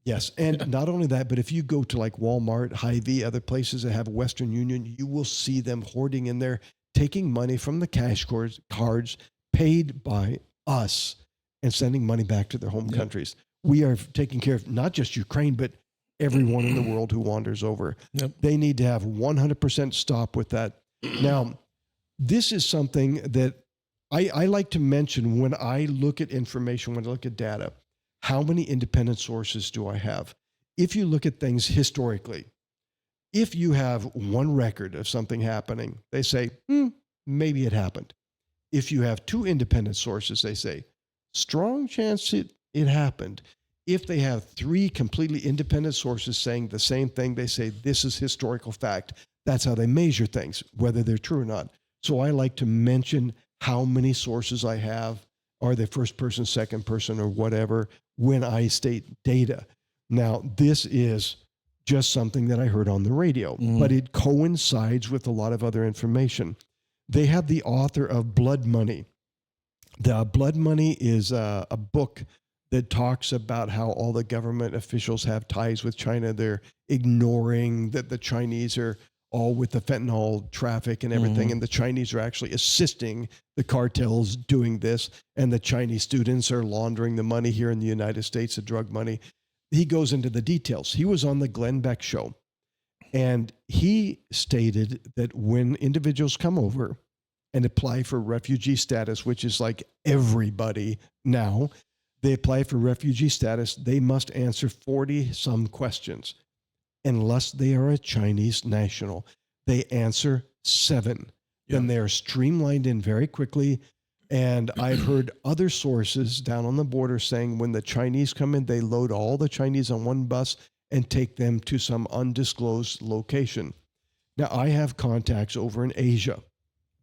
Yes. And not only that, but if you go to like Walmart, Hy-Vee, other places that have Western Union, you will see them hoarding in there, taking money from the cash cards paid by us and sending money back to their home countries. We are taking care of not just Ukraine, but everyone in the world who wanders over. Yep. They need to have 100% stop with that. Now, this is something that I like to mention when I look at information, when I look at data. How many independent sources do I have? If you look at things historically, if you have one record of something happening, they say, maybe it happened. If you have 2 independent sources, they say, strong chance it happened. If they have 3 completely independent sources saying the same thing, they say, this is historical fact. That's how they measure things, whether they're true or not. So I like to mention how many sources I have. Are they first person, second person, or whatever, when I state data. Now, this is just something that I heard on the radio, but it coincides with a lot of other information. They have the author of Blood Money. The Blood Money is a book that talks about how all the government officials have ties with China. They're ignoring that the Chinese are all with the fentanyl traffic and everything. And the Chinese are actually assisting the cartels doing this. And the Chinese students are laundering the money here in the United States, the drug money. He goes into the details. He was on the Glenn Beck show. And he stated that when individuals come over and apply for refugee status, which is like everybody now, they apply for refugee status, they must answer 40-some questions. Unless they are a Chinese national, they answer 7. Then they are streamlined in very quickly. And I've heard other sources down on the border saying when the Chinese come in, they load all the Chinese on one bus and take them to some undisclosed location. Now, I have contacts over in Asia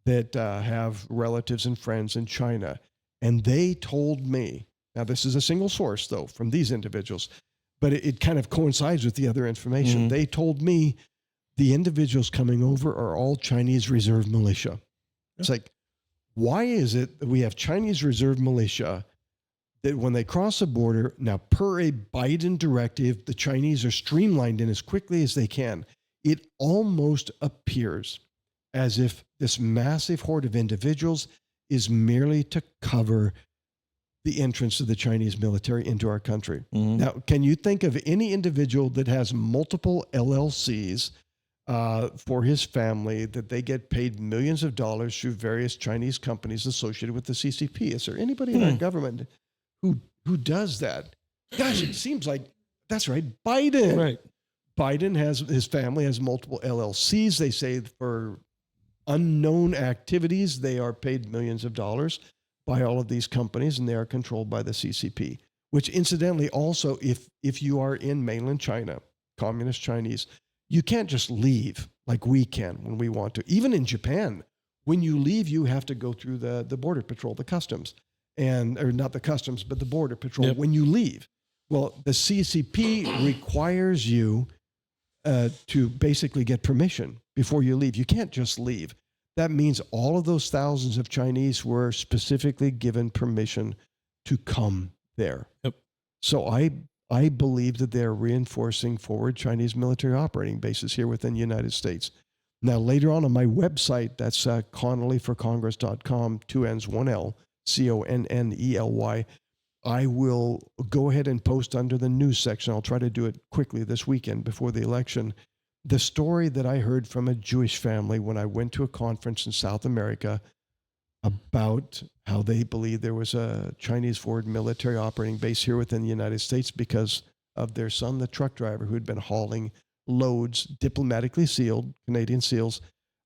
that have relatives and friends in China. And they told me, now this is a single source, though, from these individuals, but it kind of coincides with the other information. They told me the individuals coming over are all Chinese reserve militia. It's like, why is it that we have Chinese reserve militia that when they cross the border, now per a Biden directive, the Chinese are streamlined in as quickly as they can? It almost appears as if this massive horde of individuals is merely to cover the entrance of the Chinese military into our country. Now, can you think of any individual that has multiple LLCs for his family that they get paid millions of dollars through various Chinese companies associated with the CCP? Is there anybody in our government who does that? Gosh, it seems like, that's right, Biden. Right. Biden his family has multiple LLCs. They say for unknown activities, they are paid millions of dollars by all of these companies, and they are controlled by the CCP, which incidentally also, if you are in mainland China, communist Chinese, you can't just leave like we can when we want to. Even in Japan, when you leave, you have to go through the border patrol, the customs, or not the customs, but the border patrol when you leave. Well, the CCP requires you to basically get permission before you leave. You can't just leave. That means all of those thousands of Chinese were specifically given permission to come there. Yep. So I believe that they're reinforcing forward Chinese military operating bases here within the United States. Now, later on my website, that's connellyforcongress.com, 2 N's, 1 L, CONNELY, I will go ahead and post under the news section. I'll try to do it quickly this weekend before the election. The story that I heard from a Jewish family when I went to a conference in South America about how they believe there was a Chinese forward military operating base here within the United States because of their son, the truck driver, who had been hauling loads, diplomatically sealed, Canadian seals,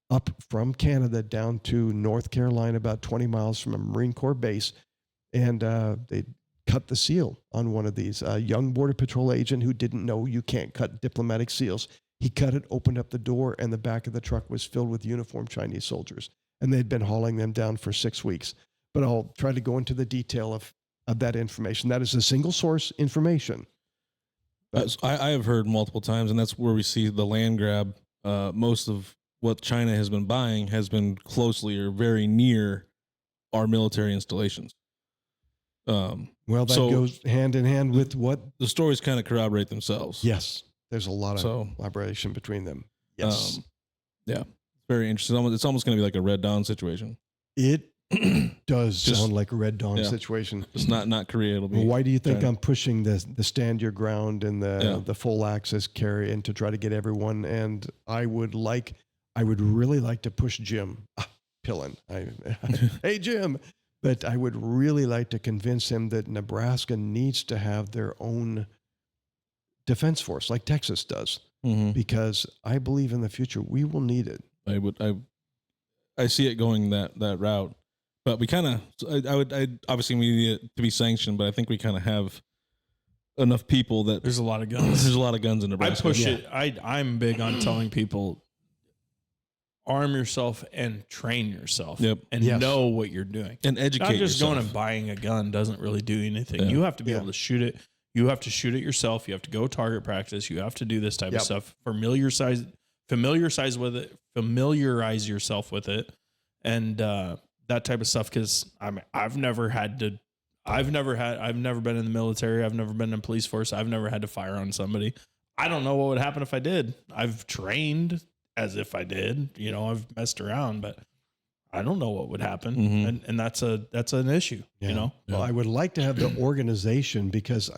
up from Canada down to North Carolina, about 20 miles from a Marine Corps base. And they cut the seal on one of these. A young Border Patrol agent who didn't know you can't cut diplomatic seals. He cut it, opened up the door, and the back of the truck was filled with uniformed Chinese soldiers. And they'd been hauling them down for 6 weeks. But I'll try to go into the detail of that information. That is a single source information. I have heard multiple times, and that's where we see the land grab. Most of what China has been buying has been closely or very near our military installations. Well, that goes hand in hand with what the stories kind of corroborate themselves. Yes, there's a lot of collaboration between them. Yes, yeah, very interesting. It's almost going to be like a Red Dawn situation. It does sound like a Red Dawn situation. It's not Korea. It'll be. Why do you think I'm pushing the stand your ground and the full access carry and to try to get everyone? And I would really like to push Jim Pillen. Hey Jim. But I would really like to convince him that Nebraska needs to have their own defense force like Texas does, because I believe in the future we will need it. I see it going that route, but we kind of, I obviously we need it to be sanctioned, but I think we kind of have enough people that there's a lot of guns. There's a lot of guns in Nebraska. I push it. I'm big on telling people, arm yourself and train yourself and know what you're doing. And educate Not just yourself. going and buying a gun doesn't really do anything. Yeah. You have to be able to shoot it. You have to shoot it yourself. You have to go target practice. You have to do this type of stuff. Familiarize yourself with it. And that type of stuff. Cause I've never been in the military. I've never been in a police force. I've never had to fire on somebody. I don't know what would happen if I did. I've trained as if I did, I've messed around, but I don't know what would happen. And that's an issue, Well, I would like to have the organization because,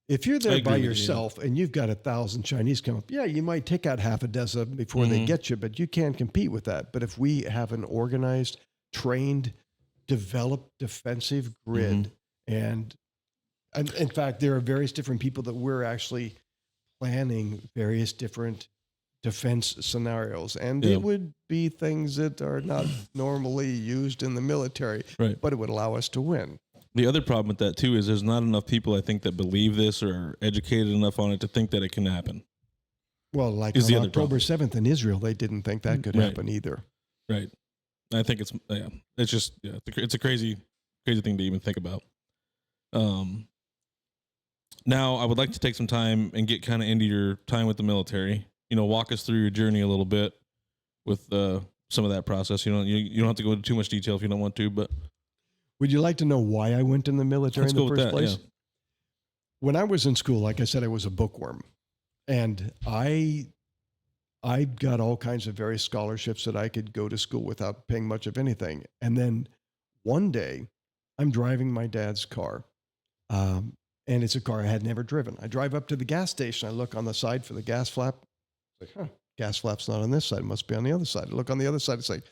if you're there by yourself and you've got 1,000 Chinese come up, you might take out half a dozen before they get you, but you can't compete with that. But if we have an organized, trained, developed defensive grid, and in fact, there are various different people that we're actually planning various different defense scenarios, and it would be things that are not normally used in the military, but it would allow us to win. The other problem with that too is there's not enough people, I think, that believe this or are educated enough on it to think that it can happen. Well, like on October 7th in Israel, they didn't think that could happen either. Right. I think it's just it's a crazy thing to even think about. Now I would like to take some time and get kind of into your time with the military. Walk us through your journey a little bit with some of that process. You don't have to go into too much detail if you don't want to, but would you like to know why I went in the military in the first place? Yeah. When I was in school, like I said, I was a bookworm, and I got all kinds of various scholarships that I could go to school without paying much of anything. And then one day, I'm driving my dad's car. And it's a car I had never driven. I drive up to the gas station. I look on the side for the gas flap. It's like, gas flap's not on this side. It must be on the other side. I look on the other side. It's like,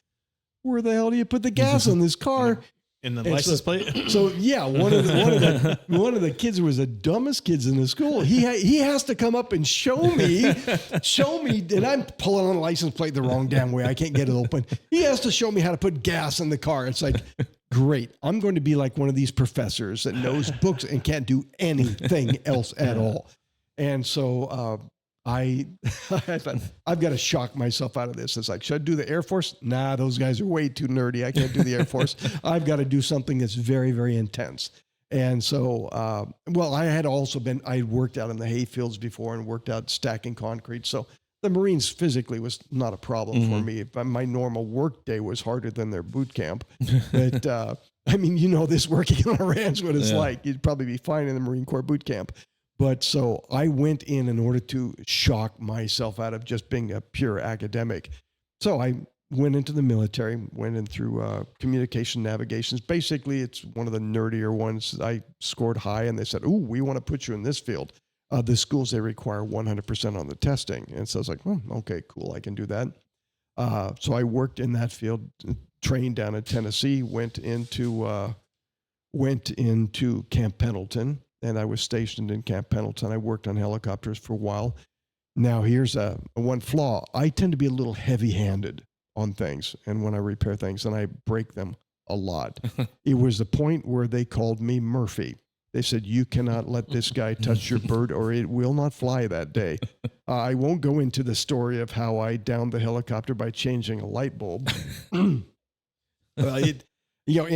where the hell do you put the gas on this car? In the license plate? So yeah, one of the kids who was the dumbest kids in the school. He has to come up and show me, and I'm pulling on the license plate the wrong damn way. I can't get it open. He has to show me how to put gas in the car. It's like, great. I'm going to be like one of these professors that knows books and can't do anything else at all. And so I thought, I've got to shock myself out of this. It's like, should I do the Air Force? Nah, those guys are way too nerdy. I can't do the Air Force. I've got to do something that's very, very intense. And so, I had worked out in the hay fields before and worked out stacking concrete. So the Marines physically was not a problem for me. But my normal work day was harder than their boot camp. But this working on a ranch, what it's like. You'd probably be fine in the Marine Corps boot camp. But so I went in order to shock myself out of just being a pure academic. So I went into the military, went in through communication navigations. Basically, it's one of the nerdier ones. I scored high, and they said, "Ooh, we want to put you in this field." The schools, they require 100% on the testing. And so I was like, okay, cool, I can do that. So I worked in that field, trained down in Tennessee, went into Camp Pendleton. And I was stationed in Camp Pendleton. I worked on helicopters for a while. Now, here's one flaw. I tend to be a little heavy-handed. on things, and when I repair things, and I break them a lot. It was the point where they called me Murphy. They said, you cannot let this guy touch your bird or it will not fly that day. I won't go into the story of how I downed the helicopter by changing a light bulb. In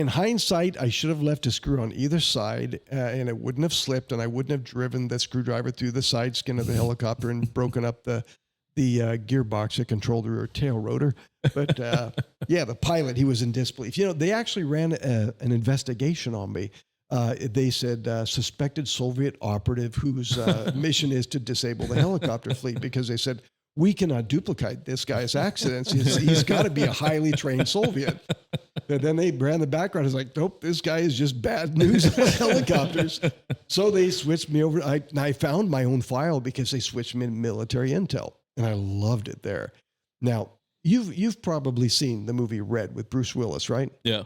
hindsight, I should have left a screw on either side and it wouldn't have slipped and I wouldn't have driven the screwdriver through the side skin of the helicopter and broken up the gearbox that controlled the rear tail rotor. But the pilot, he was in disbelief. They actually ran an investigation on me. They said suspected Soviet operative whose mission is to disable the helicopter fleet, because they said, we cannot duplicate this guy's accidents. He's got to be a highly trained Soviet. But then they ran the background. It's like, nope, this guy is just bad news about helicopters. So they switched me over. I found my own file because they switched me to military intel, and I loved it there. Now, you've probably seen the movie Red with Bruce Willis, right? Yeah.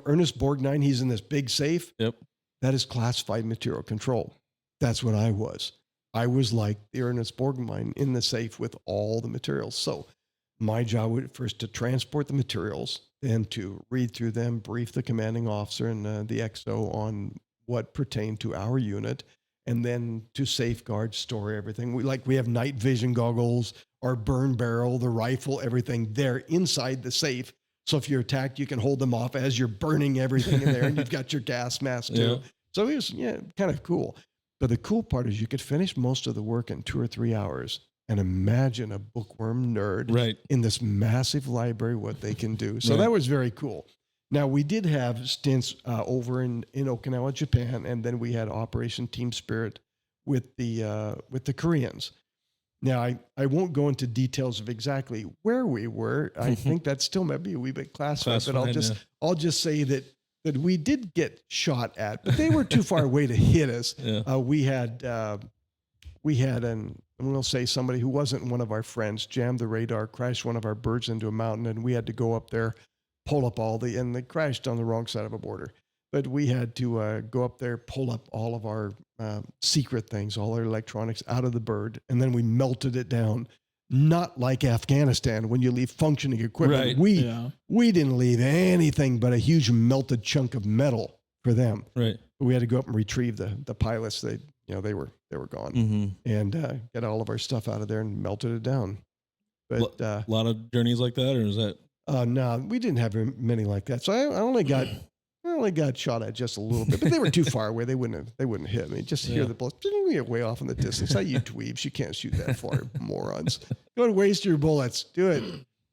Ernest Borgnine, he's in this big safe. Yep. That is classified material control. That's what I was. I was like the Ernest Borgnine in the safe with all the materials. So my job was first to transport the materials, then to read through them, brief the commanding officer and the XO on what pertained to our unit, and then to safeguard, store everything. We have night vision goggles, our burn barrel, the rifle, everything there inside the safe. So if you're attacked, you can hold them off as you're burning everything in there, and you've got your gas mask too. Yeah. So it was kind of cool. But the cool part is you could finish most of the work in 2 or 3 hours. And imagine a bookworm nerd in this massive library, what they can do. So that was very cool. Now, we did have stints over in Okinawa, Japan, and then we had Operation Team Spirit with the Koreans. Now, I won't go into details of exactly where we were. I think that still might be a wee bit classified, but I'll just say that we did get shot at, but they were too far away to hit us. Yeah. We had we'll say somebody who wasn't one of our friends jammed the radar, crashed one of our birds into a mountain, and we had to go up there, pull up and they crashed on the wrong side of a border. But we had to go up there, pull up all of our secret things, all our electronics out of the bird, and then we melted it down. Not like Afghanistan when you leave functioning equipment. Right. We didn't leave anything but a huge melted chunk of metal for them. Right. But we had to go up and retrieve the pilots. They were gone, and get all of our stuff out of there and melted it down. But a lot of journeys like that, or is that? No, we didn't have many like that. So I only got shot at just a little bit, but they were too far away. They wouldn't hit me. Just hear the bullets way off in the distance. You dweebs, you can't shoot that far, morons. Go and waste your bullets. Do it.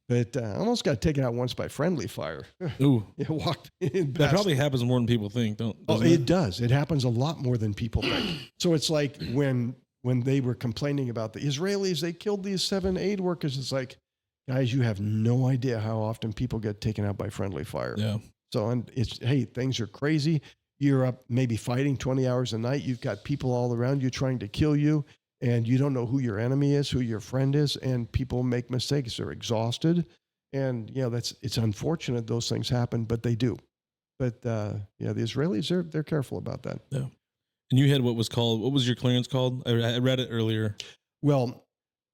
But I almost got taken out once by friendly fire. Ooh, walked in. That probably happens more than people think. It does. It happens a lot more than people think. So it's like when they were complaining about the Israelis, they killed these 7 aid workers. It's like, guys, you have no idea how often people get taken out by friendly fire. Yeah. So, and things are crazy. You're up maybe fighting 20 hours a night. You've got people all around you trying to kill you, and you don't know who your enemy is, who your friend is, and people make mistakes. They're exhausted. And, it's unfortunate those things happen, but they do. But, the Israelis, they're careful about that. Yeah. And you had what was your clearance called? I read it earlier. Well,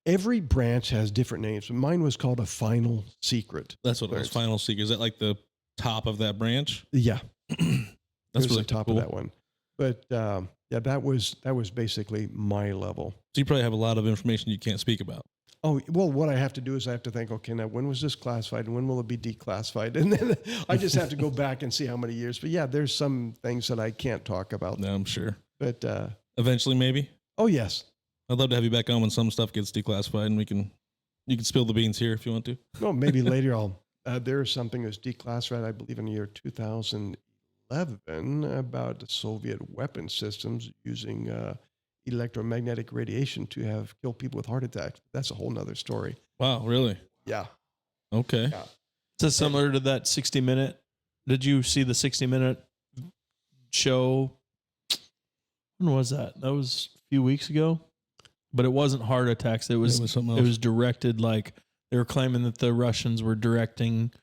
every branch has different names. Mine was called a final secret. That's what clearance. It was, final secret. Is that like the top of that branch? Yeah. That's really the top of that one. But that was basically my level. So you probably have a lot of information you can't speak about. Oh, well, what I have to do is I have to think, okay, now when was this classified and when will it be declassified? And then I just have to go back and see how many years. But there's some things that I can't talk about. No, I'm sure. But eventually maybe? Oh, yes. I'd love to have you back on when some stuff gets declassified and you can spill the beans here if you want to. Well, maybe later there is something that's declassified, I believe, in the year 2011 about Soviet weapon systems using electromagnetic radiation to have killed people with heart attacks. That's a whole nother story. Wow, really? Yeah. Okay. Yeah. So similar to that 60-minute. Did you see the 60-minute show? When was that? That was a few weeks ago. But it wasn't heart attacks. It was something else. It was directed like they were claiming that the Russians were directing,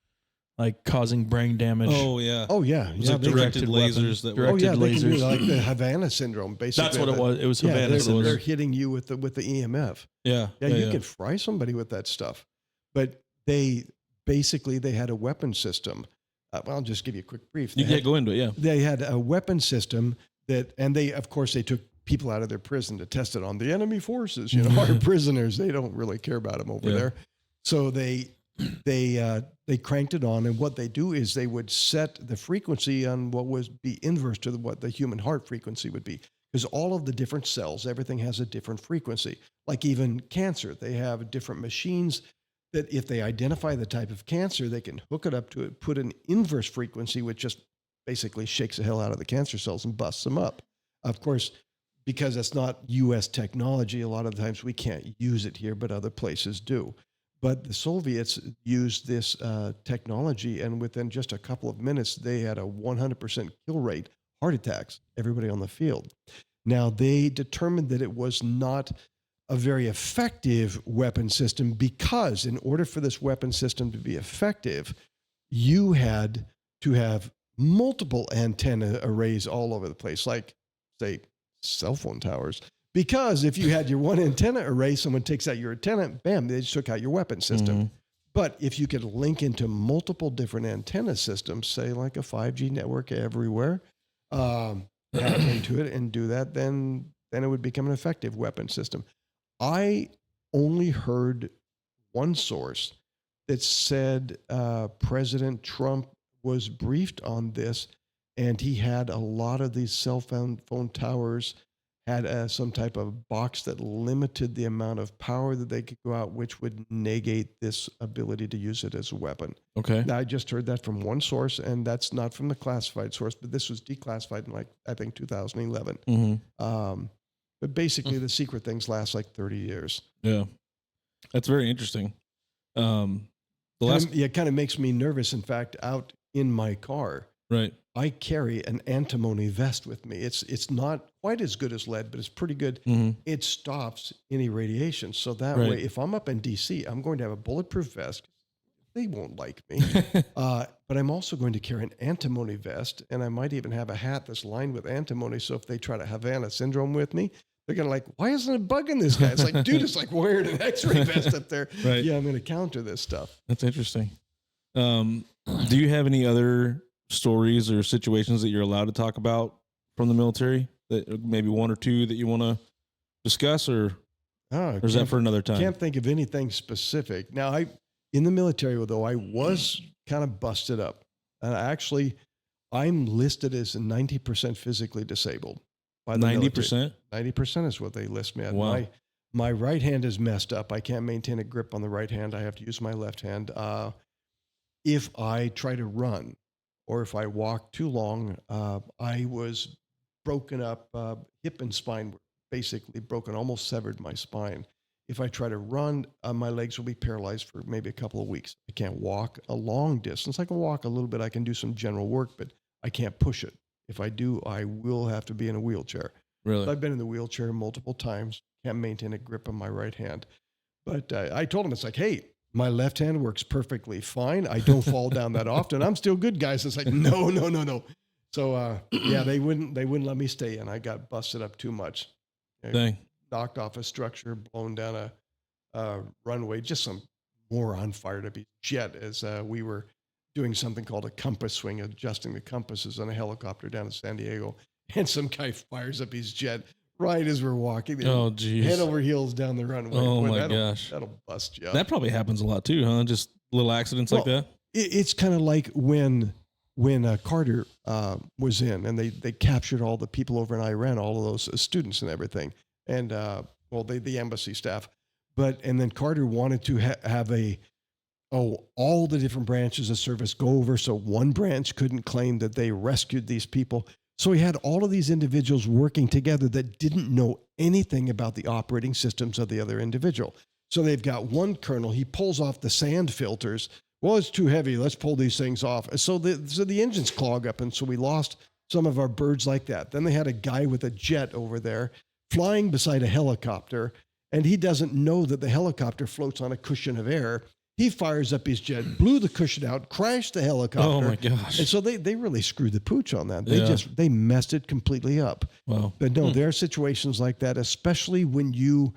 like causing brain damage. Oh yeah. Oh yeah. It was like directed lasers that were. They can do like the Havana syndrome, basically. That's what it was. It was Havana syndrome. They're hitting you with the EMF. Yeah. Yeah, you can fry somebody with that stuff. But they basically they had a weapon system. Well, I'll just give you a quick brief. Go into it. Yeah. They had a weapon system and of course, they took people out of their prison to test it on the enemy forces. Our prisoners, they don't really care about them over there. So they cranked it on, and what they do is they would set the frequency on what would be inverse to what the human heart frequency would be. Because all of the different cells, everything has a different frequency. Like even cancer, they have different machines that if they identify the type of cancer, they can hook it up to it, put an inverse frequency, which just basically shakes the hell out of the cancer cells and busts them up. Of course, because it's not U.S. technology, a lot of times we can't use it here, but other places do. But the Soviets used this technology, and within just a couple of minutes, they had a 100% kill rate, heart attacks, everybody on the field. Now, they determined that it was not a very effective weapon system because in order for this weapon system to be effective, you had to have multiple antenna arrays all over the place, like, say, cell phone towers. Because if you had your one antenna array, someone takes out your antenna, bam, they just took out your weapon system. Mm-hmm. But if you could link into multiple different antenna systems, say like a 5G network everywhere, into it and do that, then it would become an effective weapon system. I only heard one source that said President Trump was briefed on this, and he had a lot of these cell phone towers had some type of box that limited the amount of power that they could go out, which would negate this ability to use it as a weapon. Okay. Now, I just heard that from one source, and that's not from the classified source, but this was declassified in, I think, 2011. Mm-hmm. But basically, the secret things last like 30 years. Yeah. That's very interesting. It kind of makes me nervous. In fact, out in my car, right, I carry an antimony vest with me. It's not quite as good as lead, but it's pretty good. Mm-hmm. It stops any radiation. So that way, if I'm up in DC, I'm going to have a bulletproof vest. They won't like me. But I'm also going to carry an antimony vest, and I might even have a hat that's lined with antimony. So if they try to Havana syndrome with me, they're going to like, why isn't it bugging this guy? It's like, dude, it's like wearing an x-ray vest up there. Right. Yeah, I'm going to counter this stuff. That's interesting. Do you have any other stories or situations that you're allowed to talk about from the military, that maybe one or two that you want to discuss, or is that for another time? Can't think of anything specific. Now, in the military, though, I was kind of busted up. And I'm listed as 90% physically disabled. By the 90%? 90% is what they list me at. Wow. My right hand is messed up. I can't maintain a grip on the right hand. I have to use my left hand. If I try to run, or if I walk too long, I was broken up, hip and spine were basically broken, almost severed my spine. If I try to run, my legs will be paralyzed for maybe a couple of weeks. I can't walk a long distance. I can walk a little bit. I can do some general work, but I can't push it. If I do, I will have to be in a wheelchair. Really? I've been in the wheelchair multiple times. Can't maintain a grip on my right hand. But I told him, it's like, hey, my left hand works perfectly fine. I don't fall down that often. I'm still good, guys. It's like, no. So, they wouldn't let me stay in. I got busted up too much. Dang. Knocked off a structure, blown down a runway, just some moron fired up his jet as we were doing something called a compass swing, adjusting the compasses on a helicopter down in San Diego. And some guy fires up his jet right as we're walking. Oh, geez. Head over heels down the runway. Oh, my gosh. That'll bust you up. That probably happens a lot too, huh? Just little accidents like that? It's kind of like when Carter was in, and they captured all the people over in Iran, all of those students and everything. And, the embassy staff. And then Carter wanted to have all the different branches of service go over, so one branch couldn't claim that they rescued these people. So he had all of these individuals working together that didn't know anything about the operating systems of the other individual. So they've got one colonel, he pulls off the sand filters. Well, it's too heavy. Let's pull these things off. So the engines clog up, and so we lost some of our birds like that. Then they had a guy with a jet over there flying beside a helicopter, and he doesn't know that the helicopter floats on a cushion of air. He fires up his jet, blew the cushion out, crashed the helicopter. Oh my gosh. And so they really screwed the pooch on that. They messed it completely up. Wow. But no, there are situations like that, especially when you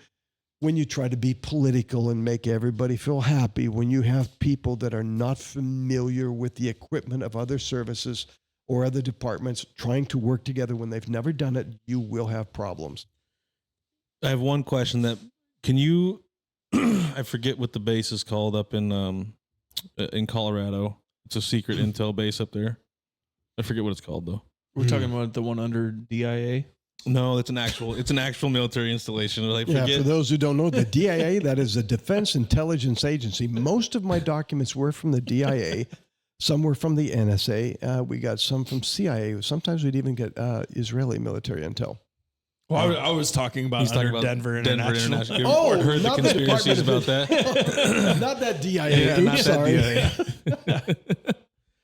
when you try to be political and make everybody feel happy, when you have people that are not familiar with the equipment of other services or other departments trying to work together when they've never done it, you will have problems. I have one question that can you, I forget what the base is called up in Colorado. It's a secret intel base up there. I forget what it's called though. We're talking about the one under DIA. No, it's an actual military installation. I forget. Yeah, for those who don't know, the DIA, that is the Defense Intelligence Agency. Most of my documents were from the DIA. Some were from the NSA. We got some from CIA. Sometimes we'd even get Israeli military intel. Well, I was talking about under about Denver International. You heard the not the conspiracies Department about that? Not that DIA. Yeah, not sorry. that DIA.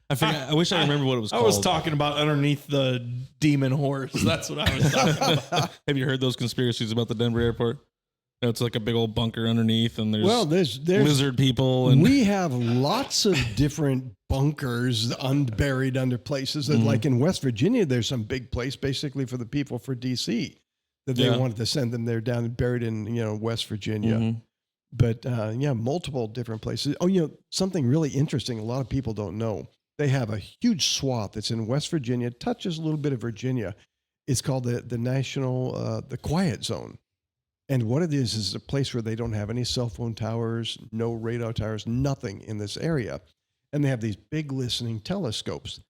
I wish I remember what it was called. I was talking about underneath the demon horse. That's what I was talking about. Have you heard those conspiracies about the Denver airport? It's like a big old bunker underneath, and there's lizard people. And we have lots of different bunkers unburied under places. That, like in West Virginia, there's some big place basically for the people for DC that they wanted to send them there down and buried in West Virginia. But multiple different places. Oh, something really interesting. A lot of people don't know. They have a huge swath that's in West Virginia, touches a little bit of Virginia. It's called the National, the Quiet Zone. And what it is a place where they don't have any cell phone towers, no radar towers, nothing in this area. And they have these big listening telescopes.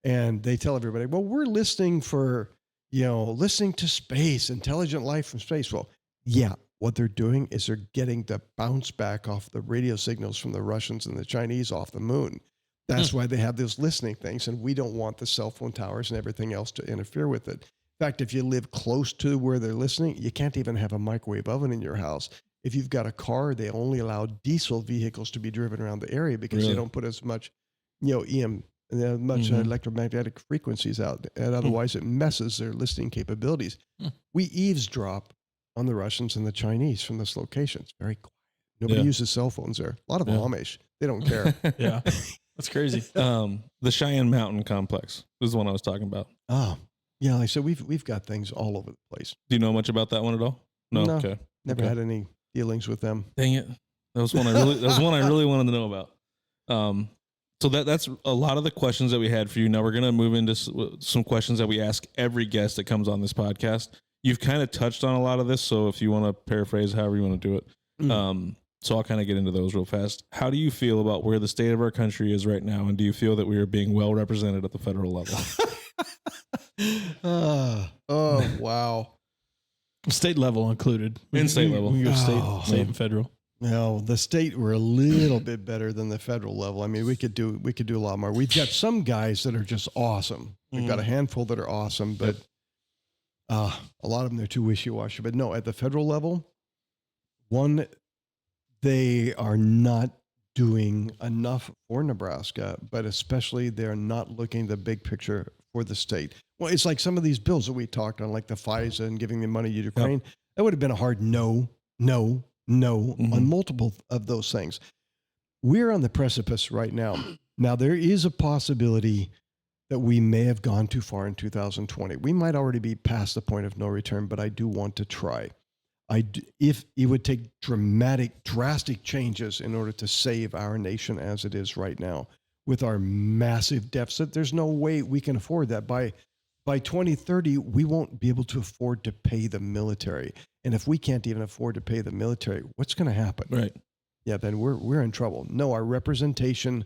And they tell everybody, well, we're listening for, listening to space, intelligent life from space. Well, yeah, what they're doing is they're getting the bounce back off the radio signals from the Russians and the Chinese off the moon. That's why they have those listening things, and we don't want the cell phone towers and everything else to interfere with it. In fact, if you live close to where they're listening, you can't even have a microwave oven in your house. If you've got a car, they only allow diesel vehicles to be driven around the area because they don't put as much, electromagnetic frequencies out, and otherwise it messes their listening capabilities. We eavesdrop on the Russians and the Chinese from this location. It's very quiet. Nobody uses cell phones there. A lot of Amish. They don't care. Yeah. That's crazy. The Cheyenne Mountain Complex is the one I was talking about. Oh, yeah. Like I said, we've got things all over the place. Do you know much about that one at all? No. Okay. Never had any dealings with them. Dang it. That was one I really wanted to know about. So that's a lot of the questions that we had for you. Now we're going to move into some questions that we ask every guest that comes on this podcast. You've kind of touched on a lot of this, so if you want to paraphrase however you want to do it. So I'll kind of get into those real fast. How do you feel about where the state of our country is right now? And do you feel that we are being well represented at the federal level? Wow. State level included. In state level. We go state and federal. No, the state we're a little bit better than the federal level. I mean, we could do a lot more. We've got some guys that are just awesome. We've got a handful that are awesome, but a lot of them are too wishy-washy. But no, at the federal level, they are not doing enough for Nebraska, but especially they're not looking the big picture for the state. Well, it's like some of these bills that we talked on, like the FISA and giving the money to Ukraine. Yep. That would have been a hard no on multiple of those things. We're on the precipice right now. Now, there is a possibility that we may have gone too far in 2020. We might already be past the point of no return, but I do want to try. If it would take drastic changes in order to save our nation as it is right now, with our massive deficit, there's no way we can afford that. By 2030, we won't be able to afford to pay the military. And if we can't even afford to pay the military, what's going to happen? Right. Yeah, then we're in trouble. No, our representation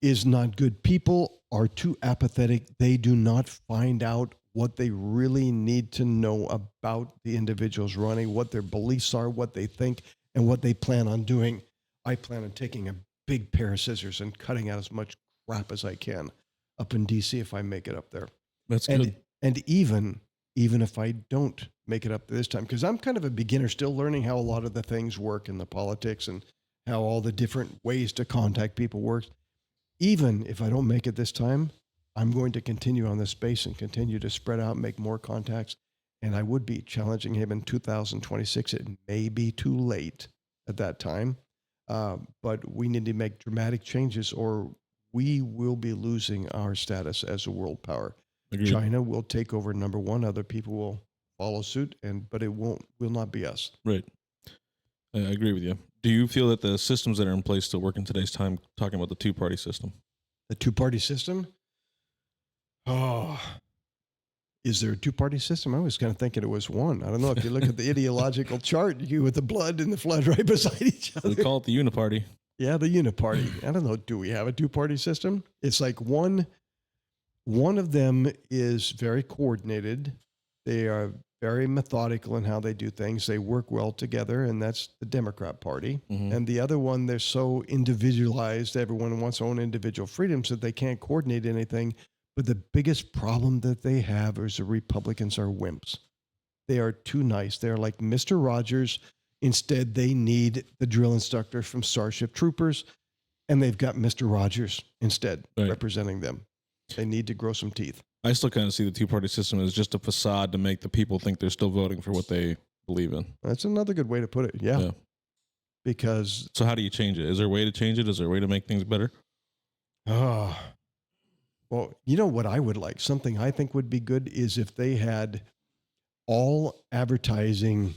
is not good. People are too apathetic. They do not find out what they really need to know about the individuals running, what their beliefs are, what they think, and what they plan on doing. I plan on taking a big pair of scissors and cutting out as much crap as I can up in DC if I make it up there. That's good. And even if I don't make it up this time, because I'm kind of a beginner, still learning how a lot of the things work in the politics and how all the different ways to contact people works. Even if I don't make it this time, I'm going to continue on this space and continue to spread out, make more contacts. And I would be challenging him in 2026. It may be too late at that time, but we need to make dramatic changes or we will be losing our status as a world power. Agreed. China will take over number one. Other people will follow suit, but it will not be us. Right. I agree with you. Do you feel that the systems that are in place still work in today's time, talking about the two-party system? The two-party system? Oh, is there a two-party system? I was kind of thinking it was one. I don't know. If you look at the ideological chart, you with the blood and the flood right beside each other. We call it the uniparty. Yeah, the uniparty. I don't know. Do we have a two-party system? It's like one of them is very coordinated. They are very methodical in how they do things. They work well together, and that's the Democrat Party. Mm-hmm. And the other one, they're so individualized. Everyone wants their own individual freedoms that they can't coordinate anything. But the biggest problem that they have is the Republicans are wimps. They are too nice. They're like Mr. Rogers. Instead, they need the drill instructor from Starship Troopers, and they've got Mr. Rogers instead representing them. They need to grow some teeth. I still kind of see the two-party system as just a facade to make the people think they're still voting for what they believe in. That's another good way to put it. Yeah. Because. So how do you change it? Is there a way to change it? Is there a way to make things better? Well, you know what I would like? Something I think would be good is if they had all advertising,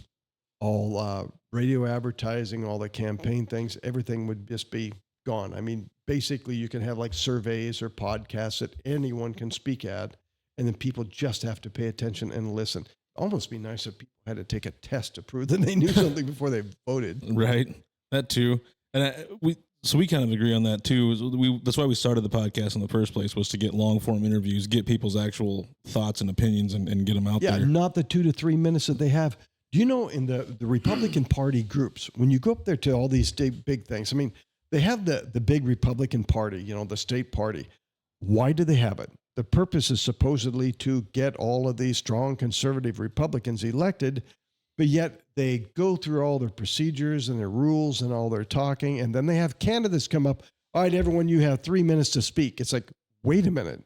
all radio advertising, all the campaign things, everything would just be gone. I mean, basically you can have like surveys or podcasts that anyone can speak at, and then people just have to pay attention and listen. Almost be nice if people had to take a test to prove that they knew something before they voted. Right. That too. And we kind of agree on that too. That's why we started the podcast in the first place, was to get long form interviews, get people's actual thoughts and opinions and get them out there. Yeah, not the 2 to 3 minutes that they have. Do you know in the Republican Party groups, when you go up there to all these big things, I mean, they have the big Republican Party, the state party. Why do they have it? The purpose is supposedly to get all of these strong conservative Republicans elected, but yet they go through all their procedures and their rules and all their talking, and then they have candidates come up. All right, everyone, you have 3 minutes to speak. It's like, wait a minute.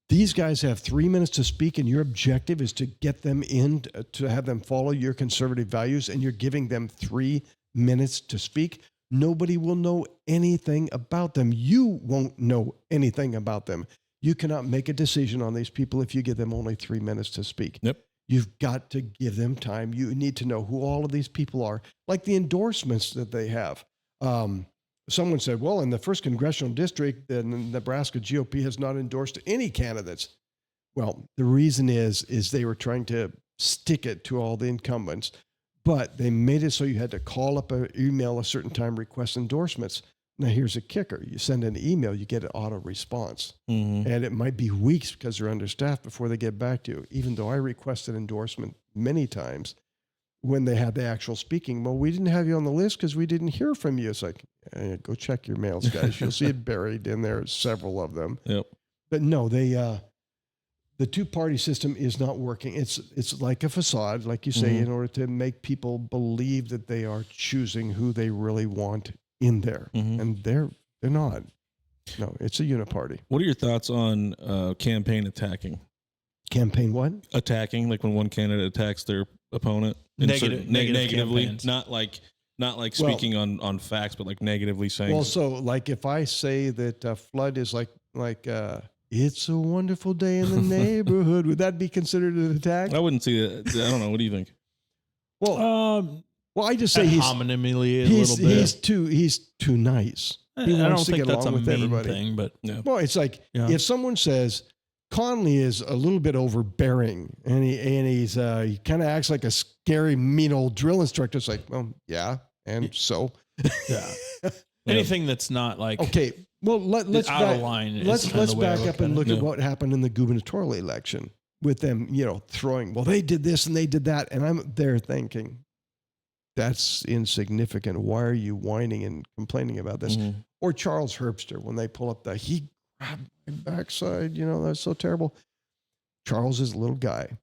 These guys have 3 minutes to speak, and your objective is to get them in, to have them follow your conservative values, and you're giving them 3 minutes to speak. Nobody will know anything about them. You won't know anything about them. You cannot make a decision on these people if you give them only 3 minutes to speak. Yep. You've got to give them time. You need to know who all of these people are, like the endorsements that they have. Someone said, well, in the 1st Congressional District, the Nebraska GOP has not endorsed any candidates. Well, the reason is they were trying to stick it to all the incumbents, but they made it so you had to call up or email a certain time, request endorsements. Now, here's a kicker. You send an email, you get an auto response. Mm-hmm. And it might be weeks because they're understaffed before they get back to you. Even though I requested endorsement many times when they had the actual speaking, well, we didn't have you on the list because we didn't hear from you. It's like, go check your mails, guys. You'll see it buried in there, several of them. Yep. But no, the two-party system is not working. It's like a facade, like you say, in order to make people believe that they are choosing who they really want in there. And they're not. No, it's a uniparty. What are your thoughts on campaign attacking? Campaign what? Attacking, like when one candidate attacks their opponent negatively, campaigns. not like speaking on facts, but like negatively saying. Well, so like if I say that flood is like it's a wonderful day in the neighborhood, would that be considered an attack? I wouldn't see that. I don't know. What do you think? Well, I just say he's homonymically a little bit. He's too nice. He I don't wants to think get that's a along with main everybody. thing, but yeah. Well, it's like if someone says Connely is a little bit overbearing and he kind of acts like a scary, mean old drill instructor. It's like, well, yeah, and so yeah, anything that's not like okay. Well, let's out of line. Let's back up and look at what happened in the gubernatorial election with them. Throwing. Well, they did this and they did that, and I'm there thinking, that's insignificant. Why are you whining and complaining about this? Or Charles Herbster, when they pull up he grabbed my backside, that's so terrible. Charles is a little guy.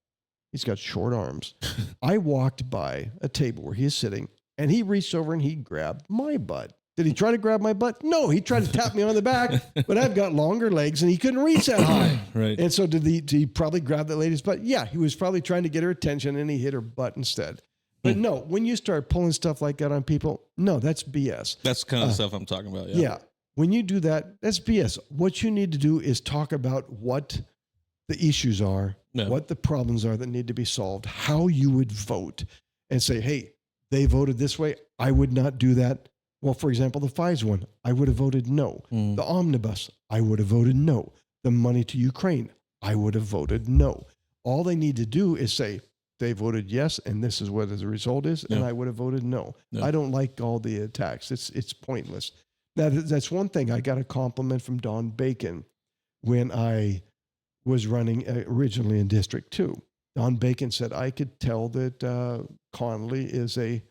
He's got short arms. I walked by a table where he is sitting, and he reached over and he grabbed my butt. Did he try to grab my butt? No, he tried to tap me on the back, but I've got longer legs and he couldn't reach that high. Right. And so did he probably grab that lady's butt? Yeah, he was probably trying to get her attention and he hit her butt instead. But no, when you start pulling stuff like that on people, no, that's BS. That's kind of the stuff I'm talking about. Yeah. When you do that, that's BS. What you need to do is talk about what the issues are, what the problems are that need to be solved, how you would vote, and say, hey, they voted this way. I would not do that. Well, for example, the FISA one, I would have voted no. Mm. The omnibus, I would have voted no. The money to Ukraine, I would have voted no. All they need to do is say they voted yes, and this is what the result is, and Yeah. I would have voted no. Yeah. I don't like all the attacks. It's pointless. That's one thing. I got a compliment from Don Bacon when I was running originally in District 2. Don Bacon said, I could tell that Connely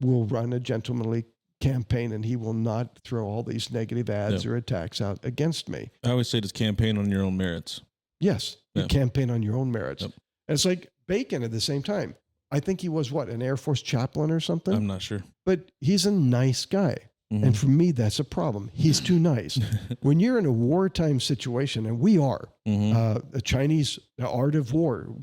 will run a gentlemanly campaign and he will not throw all these negative ads or attacks out against me. I always say just campaign on your own merits. Yes, you Yeah. campaign on your own merits. Yep. And it's like Bacon at the same time. I think he was an Air Force chaplain or something? I'm not sure. But he's a nice guy. Mhm. And for me, that's a problem. He's too nice. When you're in a wartime situation, and we are, Mhm. the art of war,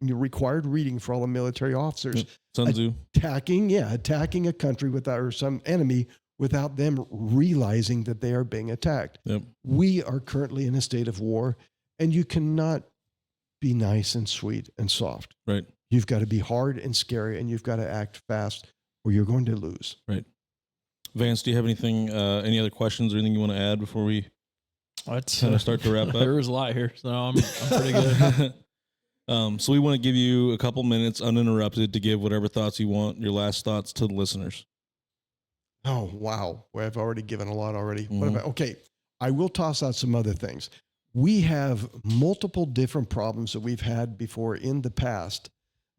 required reading for all the military officers, Sun Tzu. attacking a country or some enemy without them realizing that they are being attacked. Yep. We are currently in a state of war, and you cannot be nice and sweet and soft. Right. You've got to be hard and scary, and you've got to act fast, or you're going to lose. Right. Vance, do you have anything, any other questions or anything you want to add before we kind of start to wrap up? There was a lot here, so I'm pretty good. So we want to give you a couple minutes uninterrupted to give whatever thoughts you want, your last thoughts to the listeners. Oh, wow. Well, I've already given a lot already. What Mhm. about, okay, I will toss out some other things. We have multiple different problems that we've had before in the past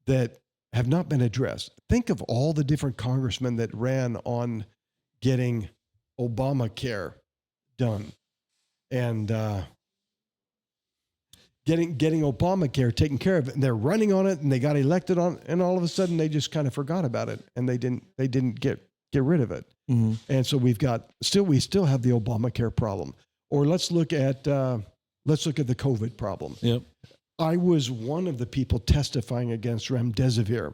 that have not been addressed. Think of all the different congressmen that ran on getting Obamacare done and getting Obamacare taken care of. And they're running on it and they got elected on, and all of a sudden they just kind of forgot about it and they didn't get rid of it. Mm-hmm. And so we still have the Obamacare problem. Or let's look at the COVID problem. Yep. I was one of the people testifying against remdesivir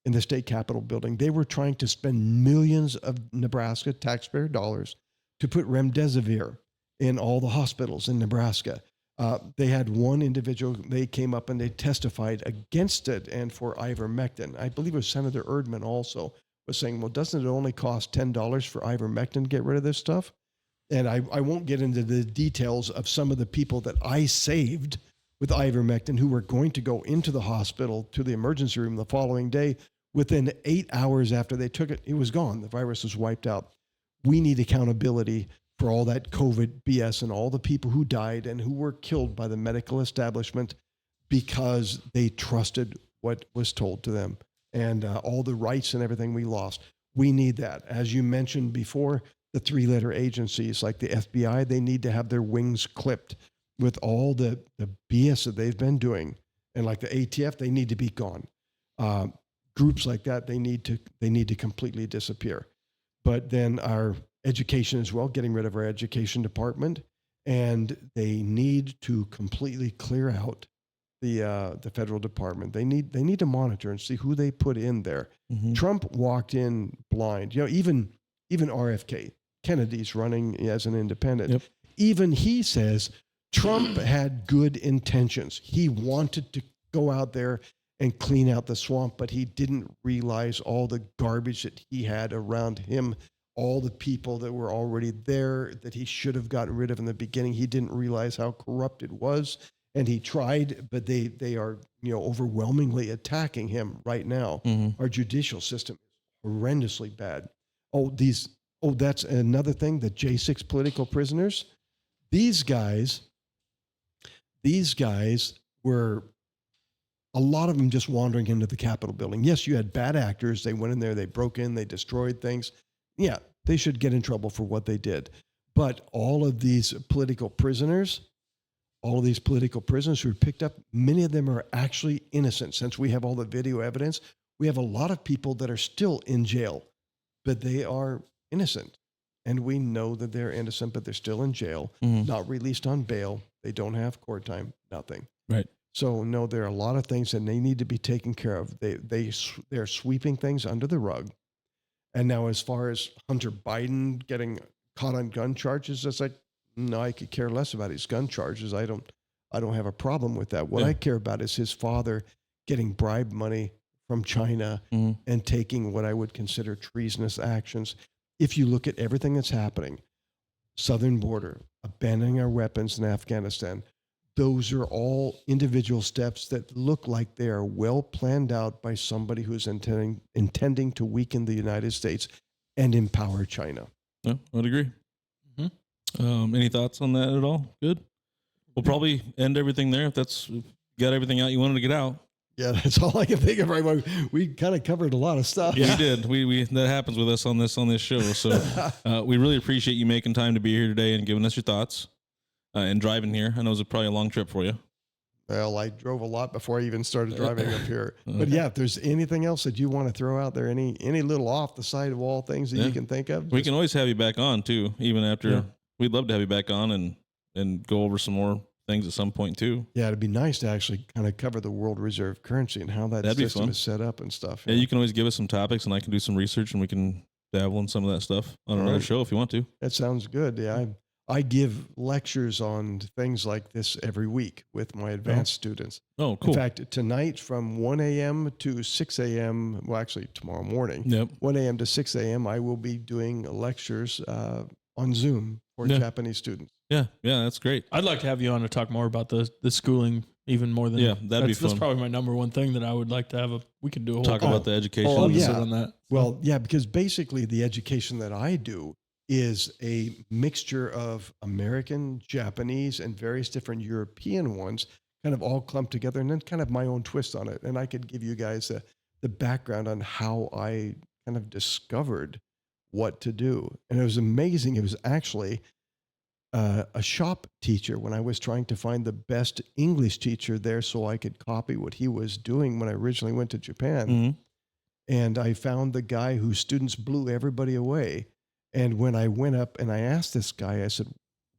in the state capitol building. They were trying to spend millions of Nebraska taxpayer dollars to put remdesivir in all the hospitals in Nebraska. They had one individual, they came up and they testified against it and for ivermectin. I believe it was Senator Erdman also was saying, well, doesn't it only cost $10 for ivermectin to get rid of this stuff? And I won't get into the details of some of the people that I saved with ivermectin who were going to go into the hospital to the emergency room the following day. Within 8 hours after they took it, it was gone. The virus was wiped out. We need accountability for all that COVID BS and all the people who died and who were killed by the medical establishment because they trusted what was told to them and all the rights and everything we lost. We need that. As you mentioned before, the three-letter agencies like the FBI, they need to have their wings clipped with all the BS that they've been doing. And like the ATF, they need to be gone. Groups like that, they need to completely disappear. But then our education as well, getting rid of our education department, and they need to completely clear out the federal department. They need to monitor and see who they put in there. Mm-hmm. Trump walked in blind. Even RFK Kennedy's running as an independent. Yep. Even he says Trump had good intentions. He wanted to go out there and clean out the swamp, but he didn't realize all the garbage that he had around him, all the people that were already there that he should have gotten rid of in the beginning. He didn't realize how corrupt it was, and he tried, but they are overwhelmingly attacking him right now. Mm-hmm. Our judicial system is horrendously bad. That's another thing, the J6 political prisoners. These guys were, a lot of them just wandering into the Capitol building. Yes, you had bad actors. They went in there, they broke in, they destroyed things. Yeah, they should get in trouble for what they did. But all of these political prisoners who were picked up, many of them are actually innocent. Since we have all the video evidence, we have a lot of people that are still in jail, but they are innocent. And we know that they're innocent, but they're still in jail, Mm-hmm. not released on bail. They don't have court time, nothing. Right. So no, there are a lot of things that they need to be taken care of. They're sweeping things under the rug. And now as far as Hunter Biden getting caught on gun charges, it's like, no, I could care less about his gun charges. I don't have a problem with that. What Yeah. I care about is his father getting bribe money from China and taking what I would consider treasonous actions. If you look at everything that's happening, southern border, abandoning our weapons in Afghanistan, those are all individual steps that look like they are well planned out by somebody who's intending to weaken the United States and empower China. Yeah, I would agree. Any thoughts on that at all? Good. We'll probably end everything there if that's got everything out you wanted to get out. Yeah, that's all I can think of right now. We kind of covered a lot of stuff. Yeah, we did. We that happens with us on this show. So we really appreciate you making time to be here today and giving us your thoughts and driving here. I know it was probably a long trip for you. Well, I drove a lot before I even started driving up here. But yeah, if there's anything else that you want to throw out there, any little off the side of all things that you can think of, we can always have you back on too. Even after, we'd love to have you back on and go over some more things at some point too. Yeah, it'd be nice to actually kind of cover the world reserve currency and how that system is set up and stuff. Yeah, you can always give us some topics and I can do some research and we can dabble in some of that stuff on another show if you want to. That sounds good. Yeah, I give lectures on things like this every week with my advanced students. Oh, cool. In fact, tonight from 1 a.m. to 6 a.m., well, actually tomorrow morning, 1 a.m. to 6 a.m., I will be doing lectures on Zoom for Japanese students. Yeah, that's great. I'd like to have you on to talk more about the schooling even more than that'd be fun. That's probably my number one thing that I would like to have. We could do a whole talk about the education. Episode on that. Well, yeah, because basically the education that I do is a mixture of American, Japanese, and various different European ones, kind of all clumped together, and then kind of my own twist on it. And I could give you guys the background on how I kind of discovered what to do. And it was amazing. It was actually a shop teacher when I was trying to find the best English teacher there so I could copy what he was doing when I originally went to Japan. And I found the guy whose students blew everybody away. And when I went up and I asked this guy, I said,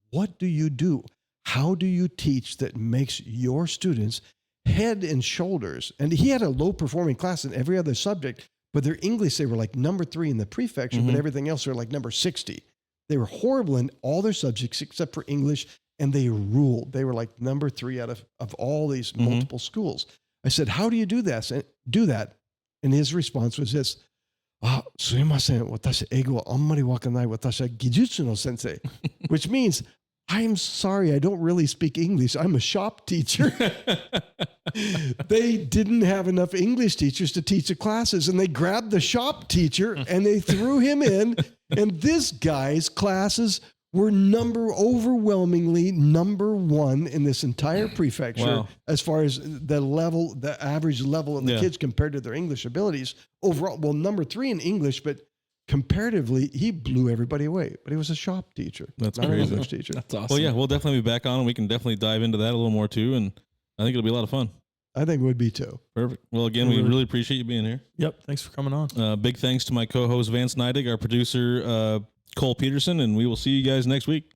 what do you do? How do you teach that makes your students head and shoulders? And he had a low performing class in every other subject, but their English, they were like number 3 in the prefecture, but everything else were like number 60. They were horrible in all their subjects except for English, and they ruled. They were like number 3 out of all these multiple schools. I said, how do you do this? And do that? And his response was this: すいません、私英語あんまりわかんない。私は技術の先生 which means, I'm sorry, I don't really speak English. I'm a shop teacher. They didn't have enough English teachers to teach the classes, and they grabbed the shop teacher and they threw him in. And this guy's classes were overwhelmingly number 1 in this entire prefecture as far as the average level of the kids compared to their English abilities. Overall, well, number 3 in English, but comparatively, he blew everybody away. But he was a shop teacher. That's not crazy. an English teacher. That's awesome. Well, yeah, we'll definitely be back on and we can definitely dive into that a little more too. And I think it'll be a lot of fun. I think it would be too. Perfect. Well, again, we really appreciate you being here. Yep. Thanks for coming on. Big thanks to my co-host, Vance Neidig, our producer, Cole Peterson, and we will see you guys next week.